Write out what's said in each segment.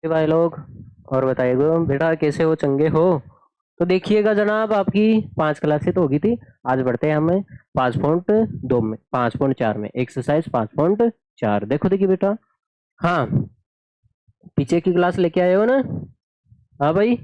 भाई लोग, और बताइएगा बेटा कैसे हो, चंगे हो? तो देखिएगा जनाब, आपकी 5 क्लासें तो होगी थी। आज बढ़ते हैं हमें 5.2 में, 5.4 में, एक्सरसाइज 5.4। देखो देखिए बेटा। हाँ, पीछे की क्लास लेके आए हो ना? हाँ भाई,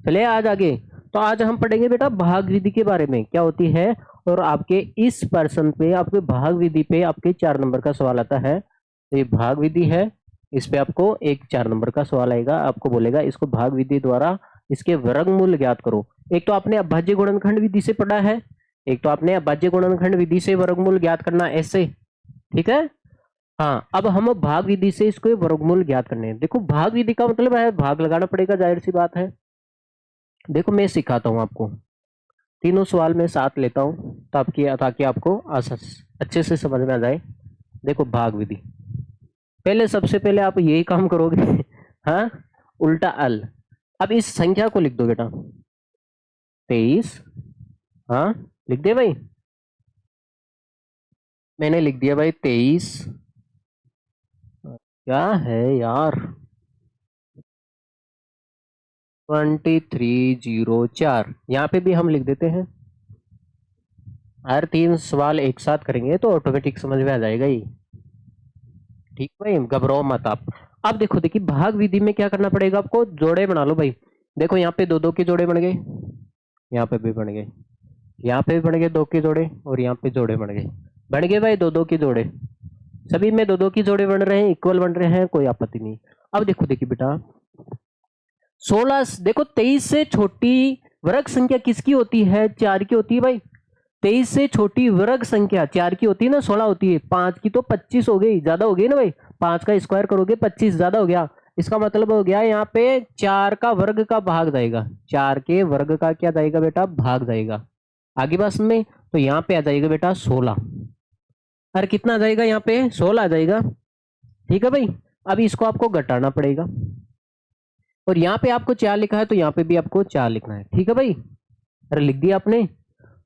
चलिए आज आगे। तो आज हम पढ़ेंगे बेटा भाग विधि के बारे में, क्या होती है। और आपके इस पर्सन पे, आपके भाग विधि पे आपके 4 नंबर का सवाल आता है। तो ये भाग विधि है, इस पे आपको एक 4 नंबर का सवाल आएगा। आपको बोलेगा इसको भाग विधि द्वारा इसके वर्गमूल ज्ञात करो। एक तो आपने अभाज्य गुणनखंड विधि से पढ़ा है, एक तो आपने अभाज्य गुणनखंड विधि से वर्गमूल ज्ञात करना ऐसे। ठीक है। हाँ, अब हम भाग विधि से इसको वर्गमूल ज्ञात करने हैं। देखो भाग विधि का मतलब है भाग लगाना पड़ेगा, जाहिर सी बात है। देखो मैं सिखाता हूँ आपको, तीनों सवाल मैं साथ लेता हूँ ताकि आपको अच्छे से समझ में आ जाए। देखो भाग विधि, पहले सबसे पहले आप यही काम करोगे हाँ, उल्टा अल। अब इस संख्या को लिख दो बेटा, 23। हाँ, लिख दिया भाई, मैंने लिख दिया भाई 23। क्या है यार, 2304 यहाँ पे भी हम लिख देते हैं। हर 3 सवाल एक साथ करेंगे तो ऑटोमेटिक समझ में आ जाएगा ही। ठीक भाई, घबराओ मत आप। अब देखो देखिए, भाग विधि में क्या करना पड़ेगा आपको, जोड़े बना लो भाई। देखो यहाँ पे दो दो के जोड़े बन गए, यहाँ पे भी बन गए, यहाँ पे भी बन गए दो के जोड़े, और यहाँ पे जोड़े बन गए भाई दो दो के जोड़े। सभी में दो दो की जोड़े बन रहे हैं, इक्वल बन रहे हैं, कोई आपत्ति नहीं। अब देखो देखिए बेटा, 16, देखो 23 से छोटी वर्ग संख्या किसकी होती है, 4 की होती है भाई। 23 से छोटी वर्ग संख्या 4 की होती है ना, 16 होती है। 5 की तो 25 हो गई, ज्यादा हो गई ना भाई। 5 का स्क्वायर करोगे 25, ज्यादा हो गया। इसका मतलब हो गया यहाँ पे 4 का वर्ग का भाग जाएगा, 4 के वर्ग का क्या जाएगा बेटा, भाग जाएगा। आगे बस में, तो यहाँ पे आ जाएगा बेटा 16। और कितना आ जाएगा यहाँ पे, 16 आ जाएगा। ठीक है भाई। अब इसको आपको घटाना पड़ेगा, और यहाँ पे आपको 4 लिखा है तो यहाँ पे भी आपको 4 लिखना है। ठीक है भाई, अरे लिख दिया आपने।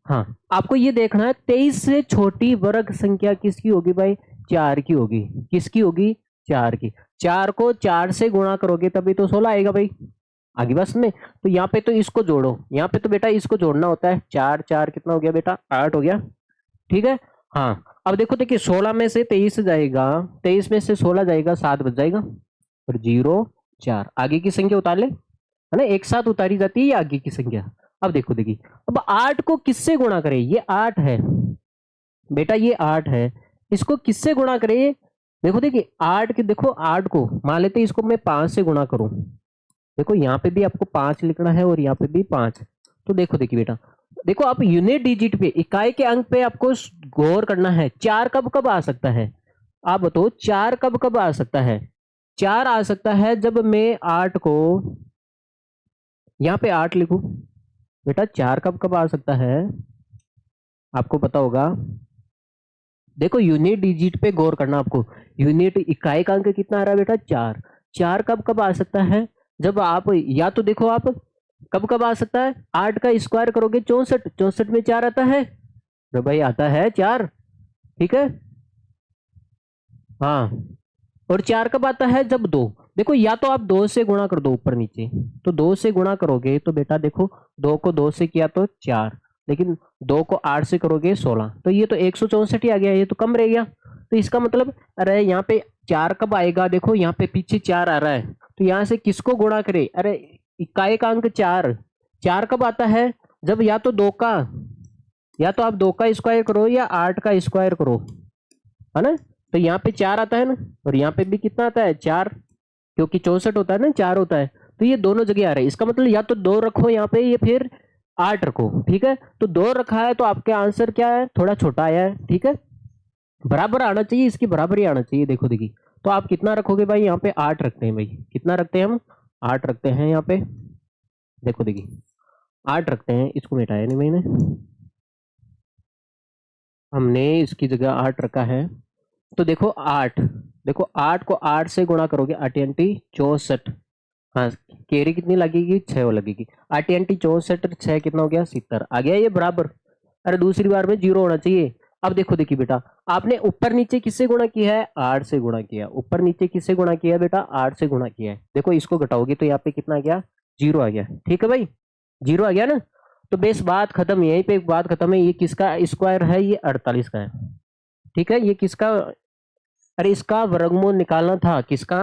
हाँ, आपको ये देखना है 23 से छोटी वर्ग संख्या किसकी होगी भाई, 4 की होगी। किसकी होगी, 4 की। 4 को 4 से गुणा करोगे तभी तो 16 आएगा भाई। आगे बस में, तो यहाँ पे तो इसको जोड़ो, यहाँ पे तो बेटा इसको जोड़ना होता है। 4 4 कितना हो गया बेटा, 8 हो गया। ठीक है। हाँ, अब देखो देखिए, 16 में से 23 जाएगा, 23 में से 16 जाएगा, 7 बच जाएगा, और 0 4 आगे की संख्या उतार ले, है ना, एक साथ उतारी जाती है ये आगे की संख्या। अब देखो देखिए, अब 8 को किससे गुणा करें, ये 8 है बेटा, ये 8 है। इसको किससे गुणा करें, देखो देखिए 8 के, देखो 8 को मान लेते हैं इसको मैं 5 से गुणा करूं। देखो यहाँ पे भी आपको 5 लिखना है, और यहाँ पे भी 5। तो देखो देखिए बेटा, देखो आप यूनिट डिजिट पे, इकाई के अंक पे आपको गौर करना है। 4 कब कब आ सकता है, आप बताओ 4 कब कब आ सकता है। 4 आ सकता है जब मैं 8 को, यहाँ पे 8 लिखूं। बेटा 4 कब कब आ सकता है, आपको पता होगा। देखो यूनिट डिजिट पे गौर करना आपको। यूनिट इकाई का अंक कितना आ रहा है बेटा, 4। 4 कब कब आ सकता है, जब आप, या तो देखो आप कब कब आ सकता है, 8 का स्क्वायर करोगे 64, 64 में 4 आता है, तो भाई आता है 4। ठीक है। हाँ, और 4 कब आता है, जब 2, देखो या तो आप 2 से गुणा कर दो ऊपर नीचे, तो 2 से गुणा करोगे तो बेटा देखो, 2 को 2 से किया तो 4, लेकिन 2 को 8 से करोगे 16, तो ये तो 164 ही आ गया, ये तो कम रह गया। तो इसका मतलब, अरे यहाँ पे 4 कब आएगा, देखो यहाँ पे पीछे 4 आ रहा है, तो यहाँ से किसको गुणा करे, अरे इकाई का अंक 4। 4 कब आता है, जब या तो 2 का, या तो आप 2 का स्क्वायर करो या 8 का स्क्वायर करो, है ना। तो यहाँ पे 4 आता है ना, और यहाँ पे भी कितना आता है, 4, क्योंकि 64 होता है ना, 4 होता है। तो ये दोनों जगह आ रहा है, इसका मतलब या तो 2 रखो यहाँ पे, ये फिर 8 रखो। ठीक है, तो 2 रखा है तो आपका आंसर क्या है, थोड़ा छोटा आया है। ठीक है, बराबर आना चाहिए, इसकी बराबर ही आना चाहिए। देखो देखिए, तो आप कितना रखोगे भाई, यहाँ पे 8 रखते हैं भाई, कितना रखते हैं हम, 8 रखते हैं यहाँ पे। देखो देखिए 8 रखते हैं, इसको मिटाया नहीं मैंने, हमने इसकी जगह 8 रखा है। तो देखो 8, देखो 8 को 8 से गुणा करोगे, 8 अंटी 64। हाँ, केरी कितनी लगेगी, 6 वो लगेगी। 8 अंटी 64, 6 कितना हो गया, 70 आ गया, ये बराबर। अरे दूसरी बार में 0 होना चाहिए। अब देखो देखिए बेटा, आपने ऊपर नीचे किससे गुणा किया है? 8 से गुणा किया। ऊपर नीचे किससे गुणा किया है बेटा? 8 से गुणा किया है। देखो इसको घटाओगे तो यहाँ पे कितना आ गया? 0 आ गया। ठीक है भाई, 0 आ गया ना। तो बेस बात खत्म, यहीं पे एक बात खत्म है। ये किसका स्क्वायर है? ये 48 का है। ठीक है, ये किसका? अरे इसका वर्गमूल निकालना था। किसका?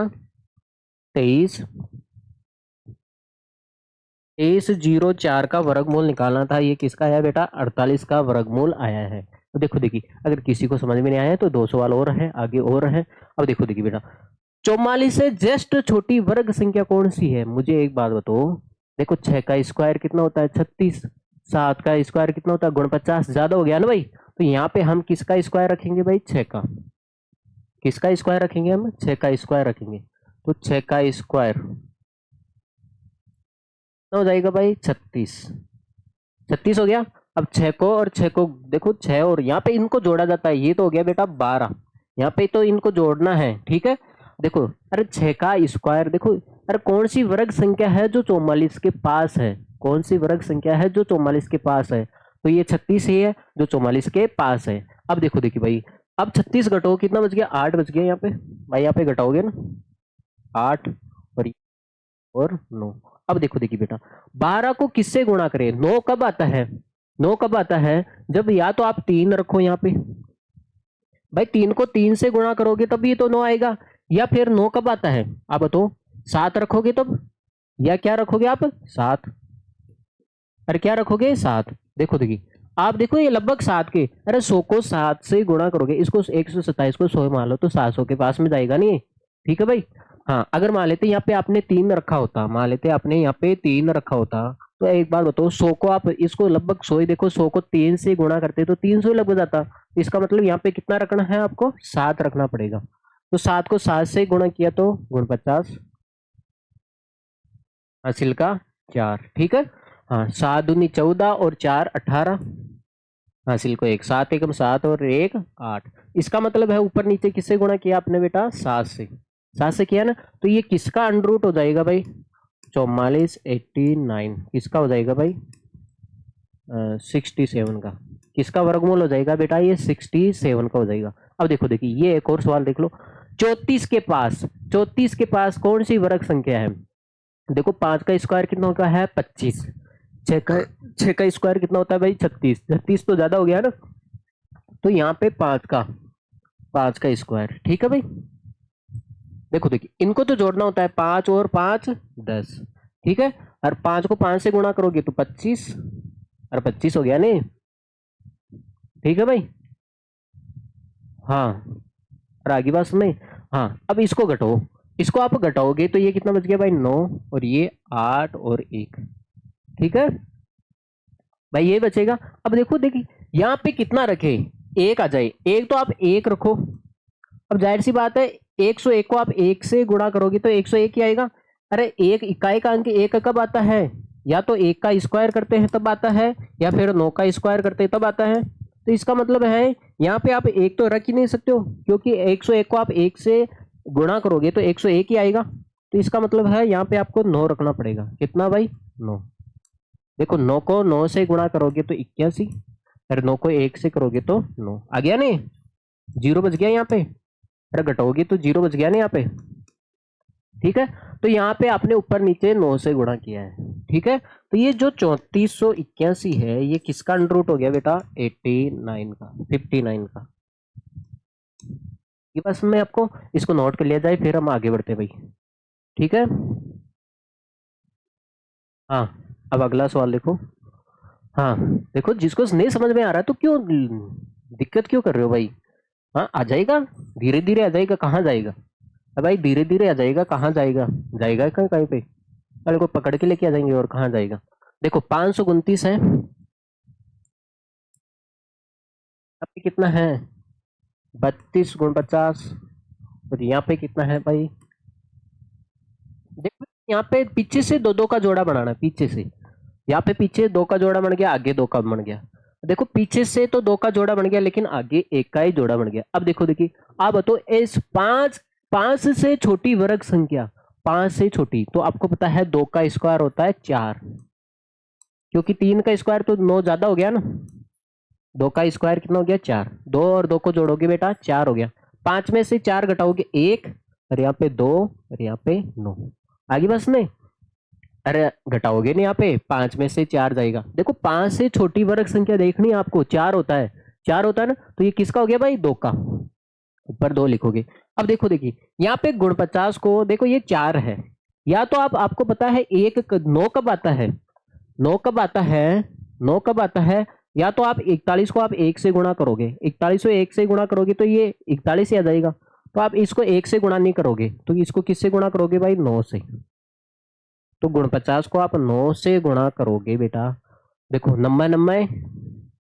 23 2304 का वर्गमूल निकालना था। ये किसका है बेटा? 48 का वर्गमूल आया है। तो देखो देखिए, अगर किसी को समझ में नहीं आया तो 2 सवाल और है, आगे और है। अब देखो देखिए बेटा, 44 से जस्ट छोटी वर्ग संख्या कौन सी है? मुझे एक बात बताओ। देखो 6 का स्क्वायर कितना होता है? 36। 7 का स्क्वायर कितना होता है? 49। ज्यादा हो गया ना भाई। तो यहाँ पे हम किसका स्क्वायर रखेंगे भाई? 6 का। किसका स्क्वायर रखेंगे हम? 6 का स्क्वायर रखेंगे। तो 6 का स्क्वायर कितना हो जाएगा भाई? 36। 36 हो गया। अब 6 को और 6 को देखो, 6 और यहाँ पे इनको जोड़ा जाता है। ये तो हो गया बेटा 12। यहाँ पे तो इनको जोड़ना है। ठीक है, देखो, अरे 6 का स्क्वायर देखो। अरे कौन सी वर्ग संख्या है जो 44 के पास है? कौन सी वर्ग संख्या है जो 44 के पास है? तो ये 36 ही है जो 44 के पास है। अब देखो देखिए भाई, अब 36 घटाओ, कितना बच गया? 8 बच गया यहाँ पे भाई। यहाँ पे घटाओगे ना, 8 और 9। अब देखो देखिए बेटा, 12 को किससे गुणा करें? 9 कब आता है? 9 कब आता है? जब या तो आप 3 रखो यहाँ पे भाई, 3 को 3 से गुणा करोगे तब ये तो 9 आएगा। या फिर 9 कब आता है आप बताओ? 7 रखोगे तब, या क्या रखोगे आप? 7। अरे क्या रखोगे? 7। देखो देखिए, आप देखो ये लगभग 7 के। अरे 100 को 7 से गुणा करोगे, इसको 127 को 100 मान लो तो 700 के पास में जाएगा नहीं। ठीक है भाई। हाँ, अगर मान लेते यहाँ पे आपने 3 रखा होता, मान लेते आपने यहाँ पे 3 रखा होता, तो एक बात बताओ, 100 को आप इसको लगभग 100 ही देखो, 100 को 3 से गुणा करते तो 300 लगभग जाता। इसका मतलब यहाँ पे कितना रखना है आपको? 7 रखना पड़ेगा। तो 7 को 7 से गुणा किया तो 49 हासिल का 4। ठीक है। हाँ, 7 दूनी 14 और 4 18 हासिल को 1। 7 एकम 7 और 1 8। इसका मतलब है ऊपर नीचे किससे गुणा किया आपने बेटा? 7 से। 7 से किया ना, तो ये किसका अंडर रूट हो जाएगा भाई? 44 89। किसका हो जाएगा भाई? 67 का। किसका वर्गमूल हो जाएगा बेटा? ये 67 का हो जाएगा। अब देखो देखिए, ये एक और सवाल देख लो। 34 के पास कौन सी वर्ग संख्या है? देखो 5 का स्क्वायर कितना होता है? 25। 6 का स्क्वायर कितना होता है भाई? 36। 36 तो ज्यादा हो गया ना। तो यहाँ पे 5 का स्क्वायर। ठीक है भाई। देखो देखिए, इनको तो जोड़ना होता है। 5 और 5 10। ठीक है, और 5 को 5 से गुणा करोगे तो 25, और 25 हो गया नहीं। ठीक है भाई। हाँ, और आगे बात सुने। हाँ, अब इसको घटाओ। इसको आप घटाओगे तो ये कितना बच गया भाई? 9 और ये 8 और 1। ठीक है भाई, ये बचेगा। अब देखो देखिए, यहाँ पे कितना रखे? 1 आ जाए। एक तो आप 1 रखो। अब जाहिर सी बात है, 101 को आप 1 से गुणा करोगे तो 101 ही आएगा। अरे एक इकाई का अंक 1 कब आता है? या तो 1 का स्क्वायर करते हैं तब आता है, या फिर 9 का स्क्वायर करते हैं तब आता है। तो इसका मतलब है यहाँ पे आप 1 तो रख ही नहीं सकते हो, क्योंकि 101 को आप 1 से गुणा करोगे तो 101 ही आएगा। तो इसका मतलब है यहाँ पे आपको 9 रखना पड़ेगा। कितना भाई? 9। देखो 9 को 9 से गुणा करोगे तो 81, फिर 9 को 1 से करोगे तो 9 आ गया नहीं। 0 बच गया यहाँ पे। अरे घटाओगे तो 0 बच गया नहीं यहाँ पे। ठीक है, तो यहाँ पे आपने ऊपर नीचे 9 से गुणा किया है। ठीक है, तो ये जो 3481 है, ये किसका अंडर रूट हो गया बेटा? 89 का, 59 का। ये बस मैं आपको इसको नोट कर लिया जाए, फिर हम आगे बढ़ते भाई। ठीक है। हाँ, अब अगला सवाल देखो। हाँ, देखो, जिसको नहीं समझ में आ रहा है तो क्यों दिक्कत क्यों कर रहे हो भाई? हाँ, आ जाएगा, धीरे धीरे आ जाएगा। कहाँ जाएगा? अब भाई धीरे धीरे आ जाएगा। कहाँ जाएगा? जाएगा कहीं कहीं पे? अरे को पकड़ के लेके आ जाएंगे, और कहाँ जाएगा? देखो 529 है। अब पे कितना है? 32 गुण 50। और यहाँ पे कितना है भाई? देखो यहाँ पे पीछे से दो दो का जोड़ा बनाना है। पीछे से यहाँ पे पीछे 2 का जोड़ा बन गया, आगे 2 का बन गया। देखो पीछे से तो 2 का जोड़ा बन गया, लेकिन आगे 1 का ही जोड़ा बन गया। अब देखो देखिए, आप बताओ इस 5 से छोटी वर्ग संख्या, 5 से छोटी, तो आपको पता है 2 का स्क्वायर होता है 4, क्योंकि 3 का स्क्वायर तो 9 ज्यादा हो गया ना। 2 का स्क्वायर कितना हो गया 4, 2 और 2 को जोड़ोगे बेटा 4 हो गया, 5 में से 4 घटाओगे 1, और यहाँ पे 2 और यहाँ पे 9। आगे बस में, अरे घटाओगे नहीं, यहाँ पे 5 में से 4 जाएगा। देखो 5 से छोटी वर्ग संख्या देखनी है आपको, 4 होता है, 4 होता है ना, तो ये किसका हो गया भाई 2 का, ऊपर 2 लिखोगे। अब देखो देखिए यहाँ पे गुण 50 को देखो ये 4 है, या तो आपको पता है 9 कब आता है, 9 कब आता है, 9 कब आता है, या तो आप 41 को आप 1 से गुणा करोगे, 41 को 1 से गुणा करोगे तो ये 41 ही आ जाएगा, तो आप इसको 1 से गुणा नहीं करोगे, तो इसको किससे गुणा करोगे भाई 9 से, तो गुण 50 को आप 9 से गुणा करोगे बेटा। देखो नम्बर नम्बर,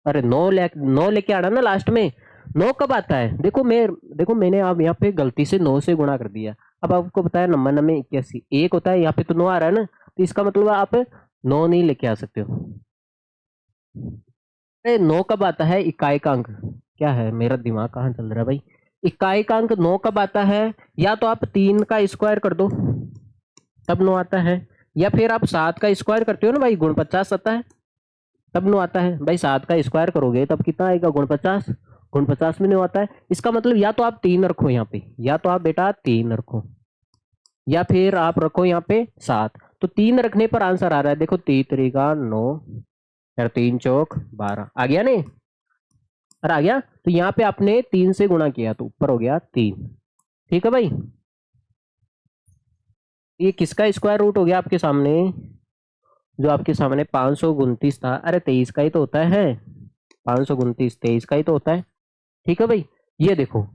अरे 9 लेके आना ना लास्ट में, 9 कब आता है, देखो मैंने अब यहाँ पे गलती से 9 से गुणा कर दिया, अब आपको बताया नंबर नंबर 81 1 होता है, यहाँ पे तो 9 आ रहा है ना, तो इसका मतलब आप 9 नहीं लेके आ सकते हो। अरे 9 कब आता है, इकाई का अंक, क्या है मेरा दिमाग कहाँ चल रहा है भाई, इकाई का अंक 9 कब आता है, या तो आप 3 का स्क्वायर कर दो तब 9 आता है, या फिर आप 7 का स्क्वायर करते हो ना भाई, गुण 50 आता है तब 9 आता है भाई, 7 का स्क्वायर करोगे तब कितना आएगा गुण 50, गुण 50 में 9 आता है, इसका मतलब या तो आप 3 रखो यहाँ पे, या तो आप बेटा 3 रखो, या फिर आप रखो यहाँ पे 7, तो 3 रखने पर आंसर आ रहा है, देखो 3 तरीका 9, यार 3 चौक 12 आ गया नहीं, अरे आ गया, तो यहाँ पे आपने 3 से गुणा किया तो ऊपर हो गया 3, ठीक है भाई। ये किसका स्क्वायर रूट हो गया आपके सामने, जो आपके सामने 529 था, अरे 23 का ही तो होता है, 529 23 का ही तो होता है, ठीक है भाई। ये देखो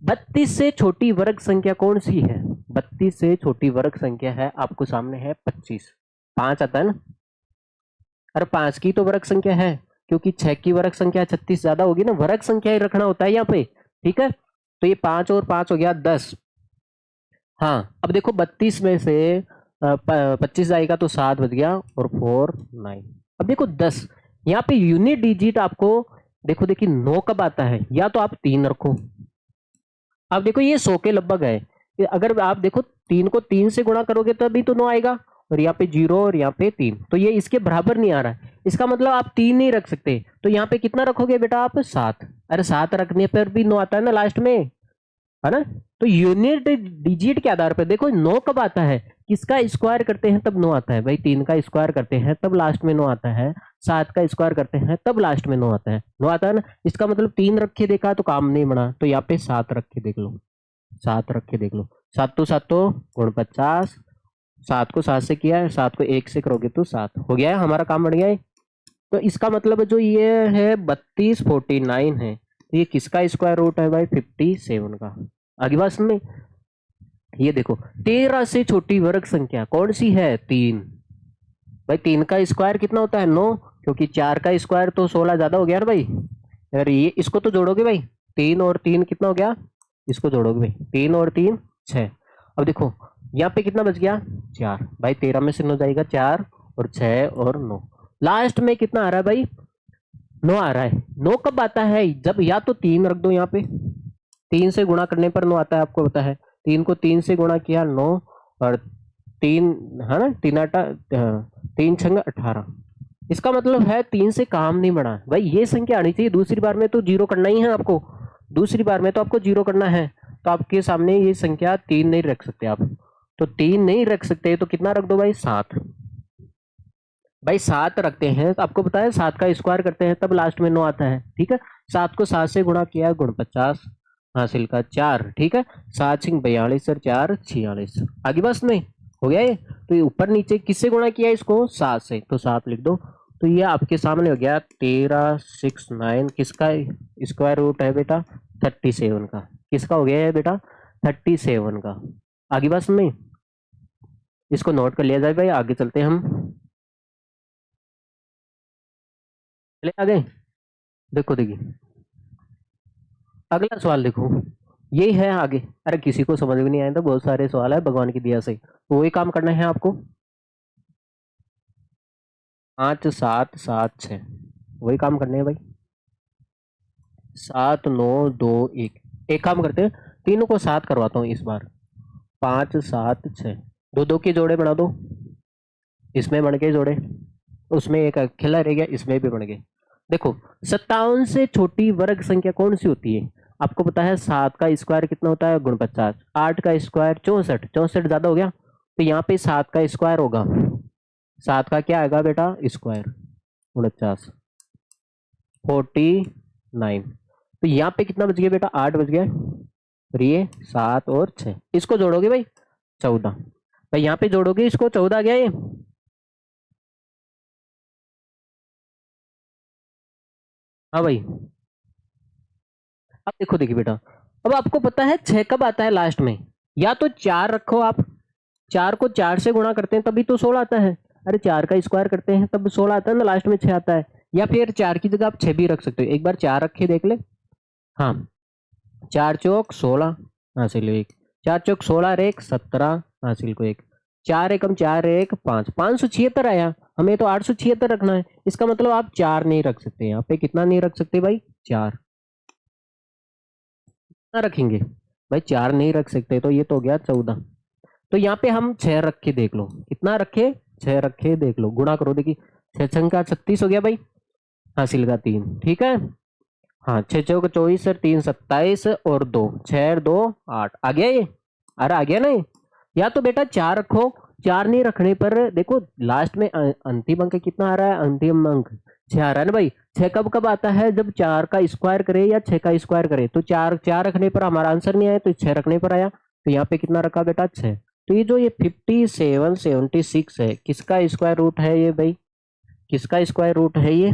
32 से छोटी वर्ग संख्या कौन सी है, 32 से छोटी वर्ग संख्या है आपको सामने है 25, 5 आता है ना, अरे 5 की तो वर्ग संख्या है, क्योंकि 6 की वर्ग संख्या 36 ज्यादा होगी ना, वर्ग संख्या ही रखना होता है यहाँ पे, ठीक है, तो ये 5 और 5 हो गया 10। हाँ अब देखो 32 में से 25 जाएगा तो 7 बच गया, और 4 9, अब देखो 10, यहाँ पे यूनिट डिजिट आपको देखो देखिए 9 कब आता है, या तो आप 3 रखो, अब देखो ये 100 के लगभग है, अगर आप देखो 3 को 3 से गुणा करोगे तभी तो 9 आएगा, और यहाँ पे 0 और यहाँ पे 3, तो ये इसके बराबर नहीं आ रहा है, इसका मतलब आप 3 नहीं रख सकते, तो यहाँ पे कितना रखोगे बेटा आप 7, अरे 7 रखने पर भी 9 आता है ना लास्ट में, है ना, तो यूनिट डिजिट के आधार पर देखो 9 कब आता है, किसका स्क्वायर करते हैं तब 9 आता है भाई, 3 का स्क्वायर करते हैं तब लास्ट में 9 आता है, 7 का स्क्वायर करते हैं तब लास्ट में 9 आता है, 9 आता है ना, इसका मतलब 3 रख के देखा तो काम नहीं बना, तो यहाँ पे 7 रख के देख लो, 7 रख के देख लो, 7 तो गुण 50, 7 को 7 से किया है, 7 को 1 से करोगे तो 7 हो गया है, हमारा काम बढ़ गया है। तो इसका मतलब जो ये है 3249 है, तो ये किसका स्क्वायर रूट है भाई 57 का। आगे बात सुन में, ये देखो 13 से छोटी वर्ग संख्या कौन सी है 3, भाई 3 का स्क्वायर कितना होता है 9, क्योंकि 4 का स्क्वायर तो 16 ज्यादा हो गया ना भाई, अगर ये इसको तो जोड़ोगे भाई, 3 और 3 कितना हो गया, इसको जोड़ोगे भाई 3 और 3 6, अब देखो यहाँ पे कितना बच गया 4, भाई 13 में से 9 जाएगा 4 और 6 और 9, लास्ट में कितना आ रहा है भाई 9 आ रहा है। 9 कब आता है, जब या तो 3 रख दो यहाँ पे, 3 से गुणा करने पर 9 आता है, आपको पता है, 3 को 3 से गुणा किया 9, और 3 है ना, 3 आटा 3 छंग 18, इसका मतलब है 3 से काम नहीं बढ़ा भाई, ये संख्या आनी चाहिए, दूसरी बार में तो जीरो करना ही है आपको, दूसरी बार में तो आपको जीरो करना है, तो आपके सामने ये संख्या 3 नहीं रख सकते आप, तो 3 नहीं रख सकते तो कितना रख दो भाई 7, भाई 7 रखते हैं तो आपको पता है 7 का स्क्वायर करते हैं तब लास्ट में 9 आता है, ठीक है, 7 को 7 से गुणा किया गुण 50 हासिल का 4, ठीक है, 7 सिंह 42 और 4 46, आगे बस नहीं हो गया ये, तो ये ऊपर नीचे किससे गुणा किया इसको 7 से, तो 7 लिख दो, तो ये आपके सामने हो गया 1369, किसका स्क्वायर रूट है बेटा 37 का, किसका हो गया है बेटा 37 का। आगे बस में इसको नोट कर लिया जाए भाई, आगे चलते हैं हम, चले आगे, देखो देखिए अगला सवाल देखो, यही है आगे, अरे किसी को समझ में नहीं आया तो बहुत सारे सवाल है भगवान की दया से, तो वही काम करना है आपको, 5 7 7 6 वही काम करने हैं भाई, 7 9 2 1, एक काम करते हैं तीनों को 7 करवाता हूँ इस बार, 5 7 6, दो दो के जोड़े बना दो, इसमें बन गए जोड़े, उसमें एक अकेला रह गया, इसमें भी बन गए, देखो 57 से छोटी वर्ग संख्या कौन सी होती है? आपको पता है 7 का स्क्वायर कितना होता है? गुण 50। 8 का स्क्वायर 64। 64 ज्यादा हो गया, तो यहाँ पे 7 का स्क्वायर होगा। 7 का क्या आएगा बेटा? स्क्वायर 49, 49। तो यहाँ पे कितना बच गया बेटा? 8 बच गया। और ये 7 और 6, इसको जोड़ोगे भाई 14। भाई यहाँ पे जोड़ोगे इसको 14 आ गया ये। हाँ भाई, अब देखो, देखिए बेटा, अब आपको पता है 6 कब आता है लास्ट में? या तो 4 रखो आप, 4 को 4 से गुणा करते हैं तभी तो 16 आता है। अरे 4 का स्क्वायर करते हैं तब 16 आता है ना, लास्ट में 6 आता है। या फिर 4 की जगह आप 6 भी रख सकते हो। एक बार 4 रख के देख ले। हाँ, 4 चौक 16 हासिल एक, 4 चौक 16 और 1 17 हासिल को एक, 4 एकम 4 1 5, 576 आया। हमें तो 876 रखना है। इसका मतलब आप 4 नहीं रख सकते। यहाँ पे कितना नहीं रख सकते भाई? 4 कितना रखेंगे भाई? 4 नहीं रख सकते, तो ये तो हो गया 14। तो यहाँ पे हम 6 रख के देख लो, कितना रखे? 6 रखे देख लो, गुणा करो, देखिए 6 छंग का 36 हो गया भाई, हासिल का 3। ठीक है, हाँ, 6 चौक 24 और 3 27 और 2 6 और 2 8 आ गया ये। अरे आ गया ना ये? या तो बेटा 4 रखो। 4 नहीं रखने पर देखो लास्ट में अंतिम अंक कितना आ रहा है? अंतिम अंक 6 आ रहा है ना भाई। 6 कब कब आता है? जब 4 का स्क्वायर करे या 6 का स्क्वायर करे। तो 4 4 रखने पर हमारा आंसर नहीं आया, तो 6 रखने पर आया। तो यहाँ पे कितना रखा बेटा? 6। तो ये जो ये 57 76 है, किसका स्क्वायर रूट है ये भाई? किसका स्क्वायर रूट है ये?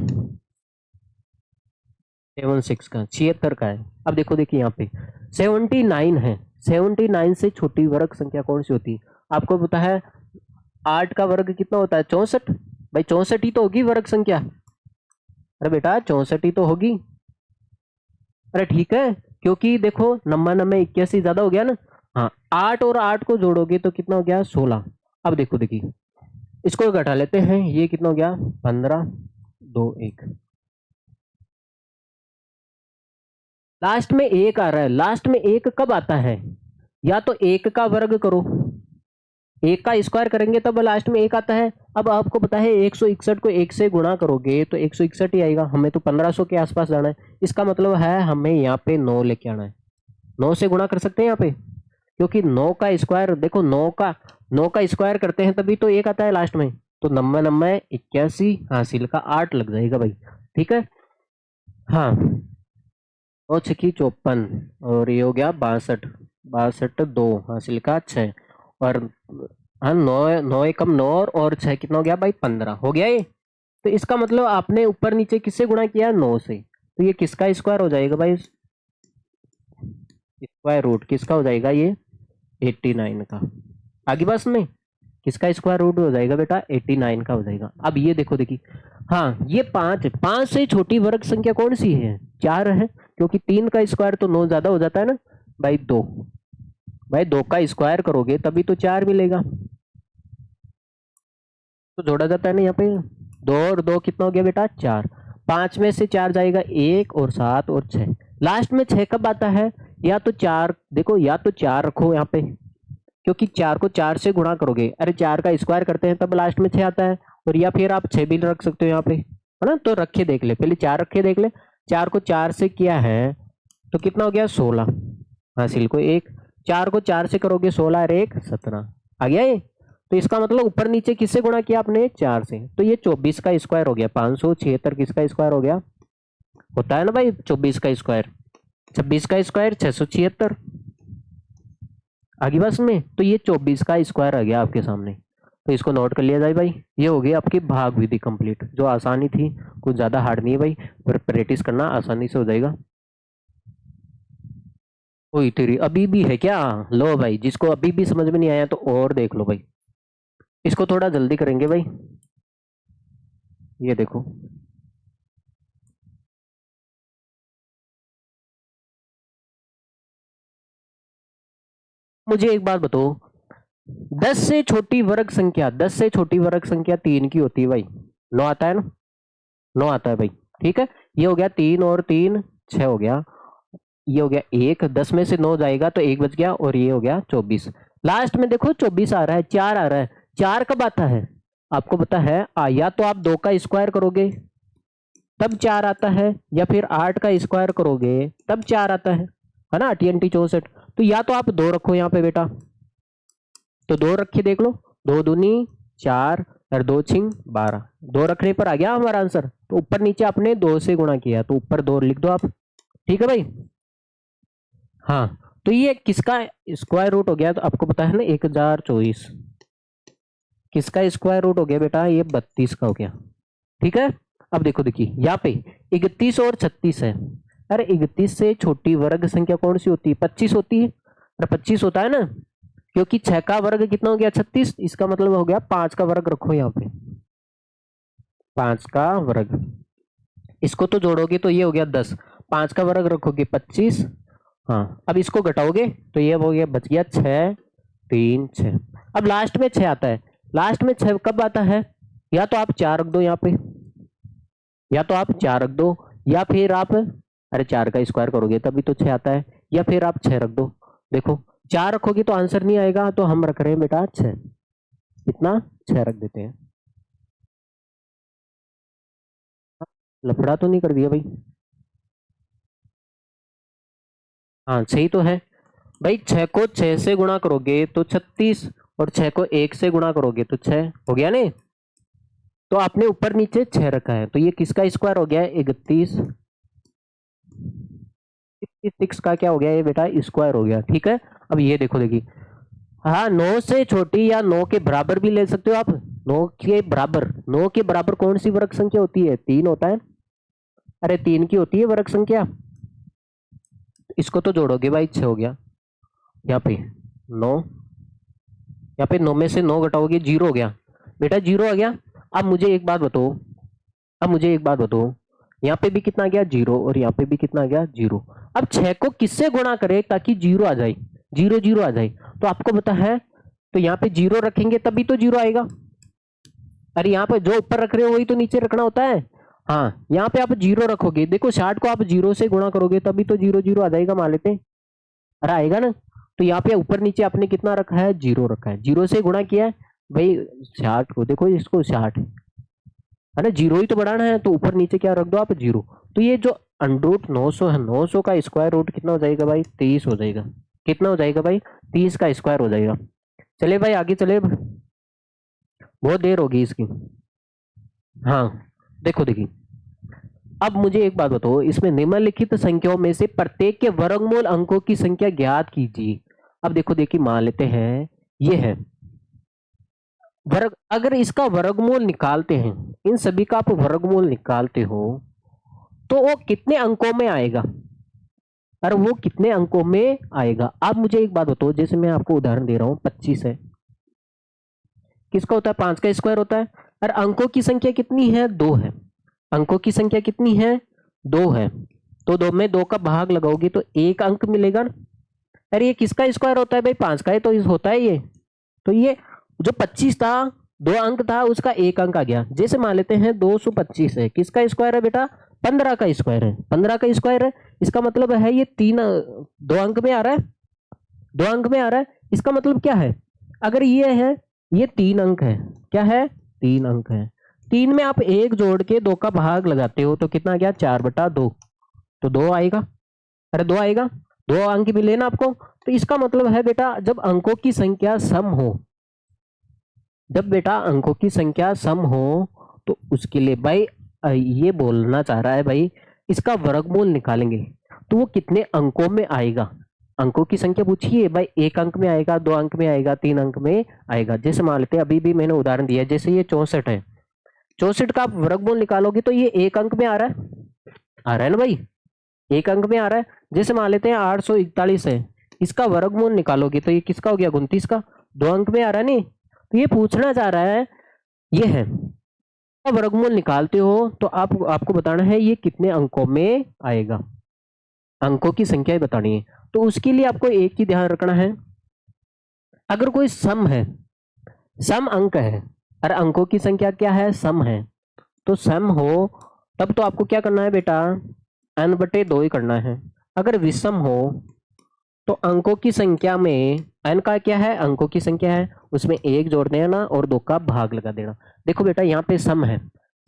76 का, 76 का है। अब देखो, देखिए यहाँ पे 79 है। 79 से छोटी वर्ग संख्या कौन सी होती है? आपको पता है 8 का वर्ग कितना होता है? 64। भाई 64 ही तो होगी वर्ग संख्या। अरे बेटा 64 ही तो होगी। अरे ठीक है, क्योंकि देखो नंबर नंबर 81 ज्यादा हो गया ना। हाँ, 8 और 8 को जोड़ोगे तो कितना हो गया? 16। अब देखो, देखिए इसको घटा लेते हैं, ये कितना हो गया? 15 2 1। लास्ट में 1 आ रहा है। लास्ट में 1 कब आता है? या तो 1 का वर्ग करो, 1 का स्क्वायर करेंगे तब लास्ट में 1 आता है। अब आपको पता है 161 को 1 से गुणा करोगे तो 161 ही आएगा। हमें तो 1500 के आसपास जाना है। इसका मतलब है हमें यहाँ पे 9 लेके आना है। 9 से गुणा कर सकते हैं यहाँ पे, क्योंकि 9 का स्क्वायर देखो, 9 का स्क्वायर करते हैं तभी तो 1 आता है लास्ट में। तो नंबर नंबर 81 हासिल का 8 लग जाएगा भाई। ठीक है, हाँ, 9 छकी 54 और ये हो गया 62, 62 2 हासिल का 6। और हाँ, 9 9 एकम 9 और 6 कितना हो गया भाई? 15 हो गया ये। तो इसका मतलब आपने ऊपर नीचे किससे गुणा किया? 9 से। तो ये किसका स्क्वायर हो जाएगा भाई? स्क्वायर रूट किसका हो जाएगा ये? 89 का। आगे बस में किसका स्क्वायर रूट हो जाएगा बेटा? 89 का हो जाएगा। अब ये देखो, देखिए, हाँ, ये 5 5 से छोटी वर्ग संख्या कौन सी है? 4 है, क्योंकि 3 का स्क्वायर तो 9 ज्यादा हो जाता है ना भाई। 2, भाई 2 का स्क्वायर करोगे तभी तो 4 मिलेगा, तो जोड़ा जाता है ना यहाँ पे। 2 और 2 कितना हो गया बेटा? 4। 5 में से 4 जाएगा 1 और 7 और 6। लास्ट में 6 कब आता है? या तो 4 देखो, या तो 4 रखो यहाँ पे, क्योंकि 4 को 4 से गुणा करोगे। अरे 4 का स्क्वायर करते हैं तब लास्ट में 6 आता है। और या फिर आप 6 भी रख सकते हो यहाँ पे, है ना। तो रखे देख ले, पहले 4 रखे देख ले। 4 को 4 से किया है तो कितना हो गया? 16 हासिल को 1। 4 को 4 से करोगे 16 और 1 17 आ गया ये। तो इसका मतलब ऊपर नीचे किससे गुणा किया आपने? 4 से। तो ये 24 का स्क्वायर हो गया। 576 किसका स्क्वायर हो गया? होता है ना भाई 24 का स्क्वायर। 26 का स्क्वायर 676 आगे बस में। तो ये 24 का स्क्वायर आ गया आपके सामने। तो इसको नोट कर लिया जाए भाई। ये हो गई आपकी भाग विधि कंप्लीट, जो आसानी थी, कुछ ज्यादा हार्ड नहीं है भाई। पर प्रैक्टिस करना आसानी से हो जाएगा। कोई तेरी अभी भी है क्या? लो भाई, जिसको अभी भी समझ में नहीं आया तो और देख लो भाई। इसको थोड़ा जल्दी करेंगे भाई। ये देखो, मुझे एक बात बताओ, 10 से छोटी वर्ग संख्या, 10 से छोटी वर्ग संख्या 3 की होती है भाई। 9 आता है ना? 9 आता है भाई। ठीक है, ये हो गया 3 और 3 6 हो गया। ये हो गया 1, 10 में से 9 जाएगा तो 1 बच गया। और ये हो गया 24। लास्ट में देखो 24 आ रहा है, 4 आ रहा है। 4 कब आता है? आपको पता है या तो आप 2 का स्क्वायर करोगे, तब 4 आता है, या फिर 8 का स्क्वायर करोगे तब 4 आता है ना, TNT 64। तो या तो आप 2 रखो यहाँ पे बेटा, तो 2 रखे देख लो, 2 दूनी 4 और 2 छिंग 12, 2 रखने पर आ गया हमारा आंसर। तो ऊपर नीचे आपने 2 से गुणा किया, तो ऊपर 2 लिख दो आप। ठीक है भाई। हाँ, तो ये किसका स्क्वायर रूट हो गया, तो आपको पता है ना 1024, किसका स्क्वायर रूट हो गया बेटा, ये 32 का हो गया। ठीक है। अब देखो, देखिए यहाँ पे 31 और 36 है। अरे 31 से छोटी वर्ग संख्या कौन सी होती है, 25 होती है। अरे 25 होता है ना, क्योंकि 6 का वर्ग कितना हो गया, 36, इसका मतलब हो गया 5 का वर्ग रखो यहाँ पे, 5 का वर्ग। इसको तो जोड़ोगे तो ये हो गया 10, 5 का वर्ग रखोगे 25। हाँ, अब इसको घटाओगे तो ये हो गया, बच गया 6 3 6। अब लास्ट में 6 आता है, लास्ट में 6 कब आता है, या तो आप 4 रख दो यहाँ पे, या तो आप 4 रख दो, या फिर आप, अरे 4 का स्क्वायर करोगे तभी तो 6 आता है, या फिर आप 6 रख दो। देखो 4 रखोगे तो आंसर नहीं आएगा, तो हम रख रहे हैं बेटा 6, इतना 6 रख देते हैं। लफड़ा तो नहीं कर दिया भाई? हाँ सही तो है भाई। 6 को 6 से गुणा करोगे तो 36, और 6 को 1 से गुणा करोगे तो 6 हो गया नहीं। तो आपने ऊपर नीचे 6 रखा है, तो ये किसका स्क्वायर हो गया है, 31, 66 का क्या हो गया ये बेटा, स्क्वायर हो गया। ठीक है। अब ये देखो, देखिए, हाँ 9 से छोटी या 9 के बराबर भी ले सकते हो आप। 9 के बराबर, 9 के बराबर कौन सी वर्ग संख्या होती है, 3 होता है। अरे 3 की होती है वर्ग संख्या। इसको तो जोड़ोगे भाई, 6 हो गया, यहाँ पे 9, यहाँ पे 9 में से 9 घटाओगे 0 हो गया बेटा, 0 आ गया। अब मुझे एक बात बताओ, अब मुझे एक बात बताओ, यहाँ पे भी कितना आ गया 0, और यहाँ पे भी कितना आ गया 0। अब 6 को किससे गुणा करें ताकि 0 आ जाए, 0 0 आ जाए, तो आपको पता है, तो यहाँ पे 0 रखेंगे तभी तो 0 आएगा। अरे यहाँ पे जो ऊपर रख रहे हो वही तो नीचे रखना होता है। हाँ, यहाँ पे आप 0 रखोगे, देखो 60 को आप 0 से गुणा करोगे तभी तो 0 0 आ जाएगा, मान लेते हैं। अरे आएगा ना। तो यहाँ पे ऊपर नीचे आपने कितना रखा है, 0 रखा है, 0 से गुणा किया है भाई 60 को, देखो इसको 60 है ना, 0 ही तो बढ़ाना है, तो ऊपर नीचे क्या रख दो आप, 0। तो ये जो अंडरूट 900 है, 900 का स्क्वायर रूट कितना हो जाएगा भाई, 23 हो जाएगा। कितना हो जाएगा भाई, 30 का स्क्वायर हो जाएगा। चले भाई आगे चले, बहुत देर होगी इसकी। हाँ देखो, देखिए, अब मुझे एक बात बताओ, इसमें निम्नलिखित संख्याओं में से प्रत्येक के वर्गमूल अंकों की संख्या ज्ञात कीजिए। अब देखो, देखिए मान लेते हैं ये है वर्ग, अगर इसका वर्गमूल निकालते हैं, इन सभी का आप वर्गमूल निकालते हो, तो वो कितने अंकों में आएगा, और वो कितने अंकों में आएगा। अब मुझे एक बात बताओ, जैसे मैं आपको उदाहरण दे रहा हूं, 25 है, किसका होता है, 5 का स्क्वायर होता है, और अंकों की संख्या कितनी है, 2 है। अंकों की संख्या कितनी है, 2 है। तो 2 में 2 का भाग लगाओगे तो 1 अंक मिलेगा ना। अरे ये किसका स्क्वायर होता है भाई, 5 का है, तो इस होता है ये। तो ये जो 25 था, 2 अंक था, उसका 1 अंक आ गया। जैसे मान लेते हैं 225 है, किसका स्क्वायर है बेटा, 15 का स्क्वायर है, 15 का स्क्वायर है। इसका मतलब है ये 2 अंक में आ रहा है, 2 अंक में आ रहा है। इसका मतलब क्या है, अगर ये है, ये 3 अंक है, क्या है, 3 अंक है। 3 में आप 1 जोड़ के 2 का भाग लगाते हो तो कितना आ गया, 4/2, तो 2 आएगा। अरे 2 आएगा, 2 अंक मिले ना आपको। तो इसका मतलब है बेटा, जब अंकों की संख्या सम हो, जब बेटा अंकों की संख्या सम हो, तो उसके लिए भाई ये बोलना चाह रहा है भाई, इसका वर्गमूल निकालेंगे तो वो कितने अंकों में आएगा। अंकों की संख्या पूछिए भाई, 1 अंक में आएगा, 2 अंक में आएगा, 3 अंक में आएगा। जैसे मान लेते हैं, अभी भी मैंने उदाहरण दिया, जैसे ये 64 है, 64 का आप वर्गमूल निकालोगे तो ये 1 अंक में आ रहा है, आ रहा है ना भाई, 1 अंक में आ रहा है। जैसे मान लेते हैं 841 है, इसका वर्गमूल निकालोगे तो ये किसका हो गया, 29 का, 2 अंक में आ रहा है नहीं। तो ये पूछना चाह रहा है, ये है वर्गमूल निकालते हो तो आपको बताना है ये कितने अंकों में आएगा, अंकों की संख्या बतानी है। तो उसके लिए आपको एक ही ध्यान रखना है, अगर कोई सम है, सम अंक है, और अंकों की संख्या क्या है, सम है, तो सम हो तब तो आपको क्या करना है बेटा, n/2 ही करना है। अगर विषम हो तो अंकों की संख्या में n का क्या है, अंकों की संख्या है, उसमें 1 जोड़ देना और 2 का भाग लगा देना। देखो बेटा यहाँ पे सम है,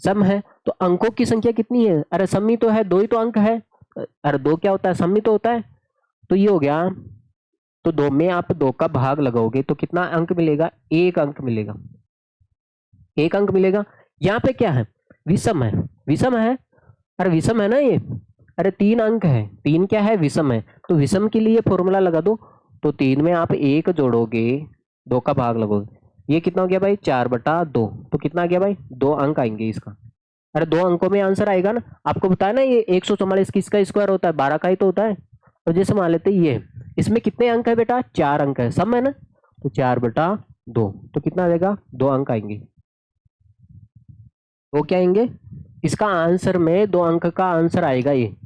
सम है तो अंकों की संख्या कितनी है? अरे सम ही तो है, दो ही तो अंक है। अरे दो क्या होता है? सम ही तो होता है। तो ये हो गया। तो दो में आप दो का भाग लगाओगे तो कितना अंक मिलेगा? एक अंक मिलेगा। एक अंक मिलेगा। यहाँ पे क्या है? विषम है। विषम है। अरे विषम है ना ये। अरे तीन अंक है, तीन क्या है? विषम है। तो विषम के लिए फॉर्मूला लगा दो। तो तीन में आप एक जोड़ोगे, दो का भाग लगोगे, ये कितना हो गया भाई? 4/2। तो कितना आ गया भाई? दो अंक आएंगे इसका। अरे दो अंकों में आंसर आएगा ना। आपको बताया ना ये 144 किसका स्क्वायर होता है? 12 का ही तो होता है। और जैसे मान लेते हैं ये, इसमें कितने अंक है बेटा? 4 अंक है, सम है ना। तो 4/2। तो कितना आ जाएगा? दो अंक आएंगे। वो क्या आएंगे? इसका आंसर में दो अंक का आंसर आएगा ये।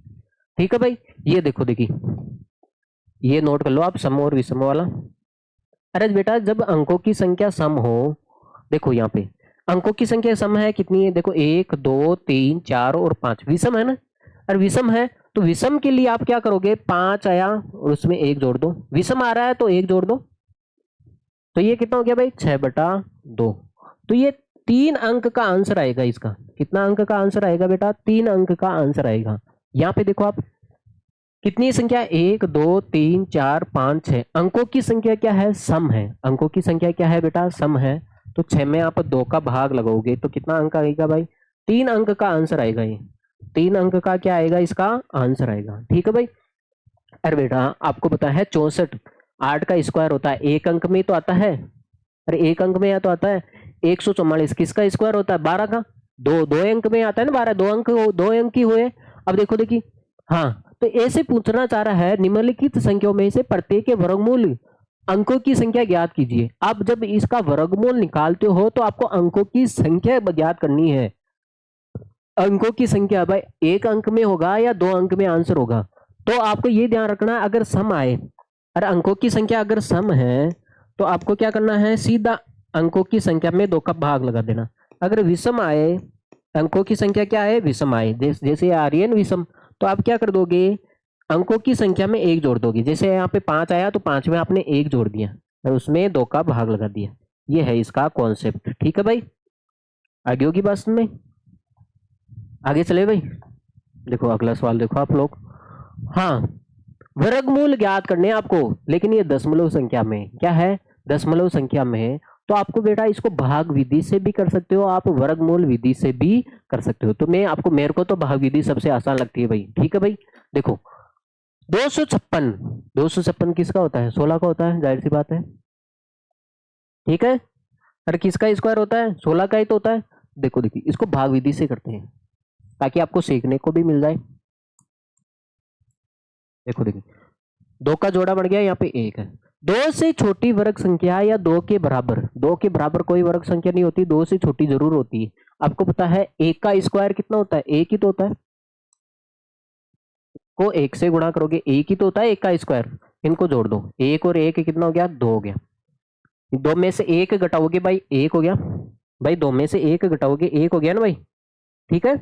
ठीक है भाई। ये देखो, देखिए, ये नोट कर लो आप, सम और विषम वाला। अरे बेटा जब अंकों की संख्या सम हो, देखो यहाँ पे अंकों की संख्या सम है कितनी है? देखो 1 2 3 4 और 5 विषम है ना। और विषम है तो विषम के लिए आप क्या करोगे? 5 आया और उसमें एक जोड़ दो, विषम आ रहा है तो एक जोड़ दो। तो ये कितना हो गया भाई? 6/2। तो ये 3 अंक का आंसर आएगा इसका। कितना अंक का आंसर आएगा बेटा? 3 अंक का आंसर आएगा। यहाँ पे देखो आप, कितनी संख्या? 1 2 3 4 5 6 अंकों की संख्या क्या है? सम है। अंकों की संख्या क्या है बेटा? सम है। तो 6 में आप 2 का भाग लगाओगे तो कितना अंक आएगा भाई? 3 अंक का आंसर आएगा ये। 3 अंक का क्या आएगा? इसका आंसर आएगा। ठीक है भाई। अरे बेटा आपको पता है 64 8 का स्क्वायर होता है, एक अंक में तो आता है। अरे एक अंक में या तो आता है। 144 किसका स्क्वायर होता है? 12 का। दो दो अंक में आता है ना 12, दो अंक ही हुए। अब देखो, देखिए, हाँ, तो ऐसे पूछना चाह रहा है निम्नलिखित संख्याओं में से प्रत्येक के वर्गमूल अंकों की संख्या ज्ञात कीजिए। आप जब इसका वर्गमूल निकालते हो तो आपको अंकों की संख्या ज्ञात करनी है। अंकों की संख्या भाई एक अंक में होगा या दो अंक में आंसर होगा। तो आपको ये ध्यान रखना है, अगर सम आए, अरे अंकों की संख्या अगर सम है तो आपको क्या करना है? सीधा अंकों की संख्या में दो का भाग लगा देना। अगर विषम आए, अंकों की संख्या क्या है? विषम आए, जैसे आ रही है ना विषम, तो आप क्या कर दोगे? अंकों की संख्या में एक जोड़ दोगे। जैसे यहाँ पे 5 आया तो 5 में आपने एक जोड़ दिया और उसमें दो का भाग लगा दिया। ये है इसका कॉन्सेप्ट। ठीक है भाई। आगे होगी बात में, आगे चले भाई। देखो अगला सवाल देखो आप लोग। हाँ, वर्गमूल ज्ञात करने आपको, लेकिन ये दशमलव संख्या में क्या है? दशमलव संख्या में है। तो आपको बेटा इसको भाग विधि से भी कर सकते हो, आप वर्गमूल विधि से भी कर सकते हो। तो मेरे को तो भाग विधि सबसे आसान लगती है भाई। ठीक है भाई। देखो 256 किसका होता है? 16 का होता है, जाहिर सी बात है। ठीक है। अरे किसका स्क्वायर होता है? 16 का ही तो होता है। देखो देखिए, इसको भाग विधि से करते हैं ताकि आपको सीखने को भी मिल जाए। देखो देखिए, दो का जोड़ा बढ़ गया, यहाँ पे एक है। दो से छोटी वर्ग संख्या या दो के बराबर, दो के बराबर कोई वर्ग संख्या नहीं होती, दो से छोटी जरूर होती है। आपको पता है एक का स्क्वायर कितना होता है? एक ही तो होता है। को एक से गुणा करोगे, एक ही तो होता है एक का स्क्वायर। इनको जोड़ दो, एक और एक कितना हो गया? दो हो गया। दो में से एक घटाओगे भाई, एक हो गया। भाई दो में से एक घटाओगे, एक हो गया ना भाई। ठीक है।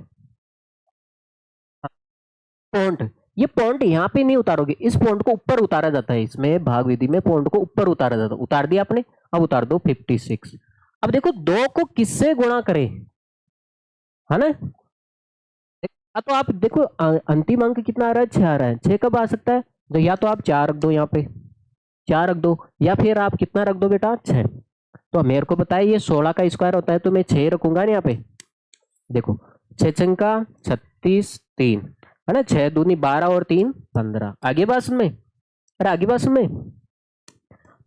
पॉइंट, ये पॉइंट यहाँ पे नहीं उतारोगे, इस पॉइंट को ऊपर उतारा जाता है। इसमें भाग विधि में पॉइंट को ऊपर उतारा जाता है। उतार दिया आपने, अब उतार दो 56। अब देखो दो को किससे गुणा करें, है ना। तो आप देखो अंतिम अंक कितना आ रहा है? 6 आ रहा है। 6 कब आ सकता है? तो या तो आप 4 रख दो, यहाँ पे 4 रख दो, या फिर आप कितना रख दो बेटा? 6। तो मेरे को पता है ये 16 का स्क्वायर होता है तो मैं 6 रखूंगा ना यहाँ पे। देखो 6 छंका 36 3, है ना। 6 दूनी 12 और 3 15। आगे बात में, अरे आगे बात में।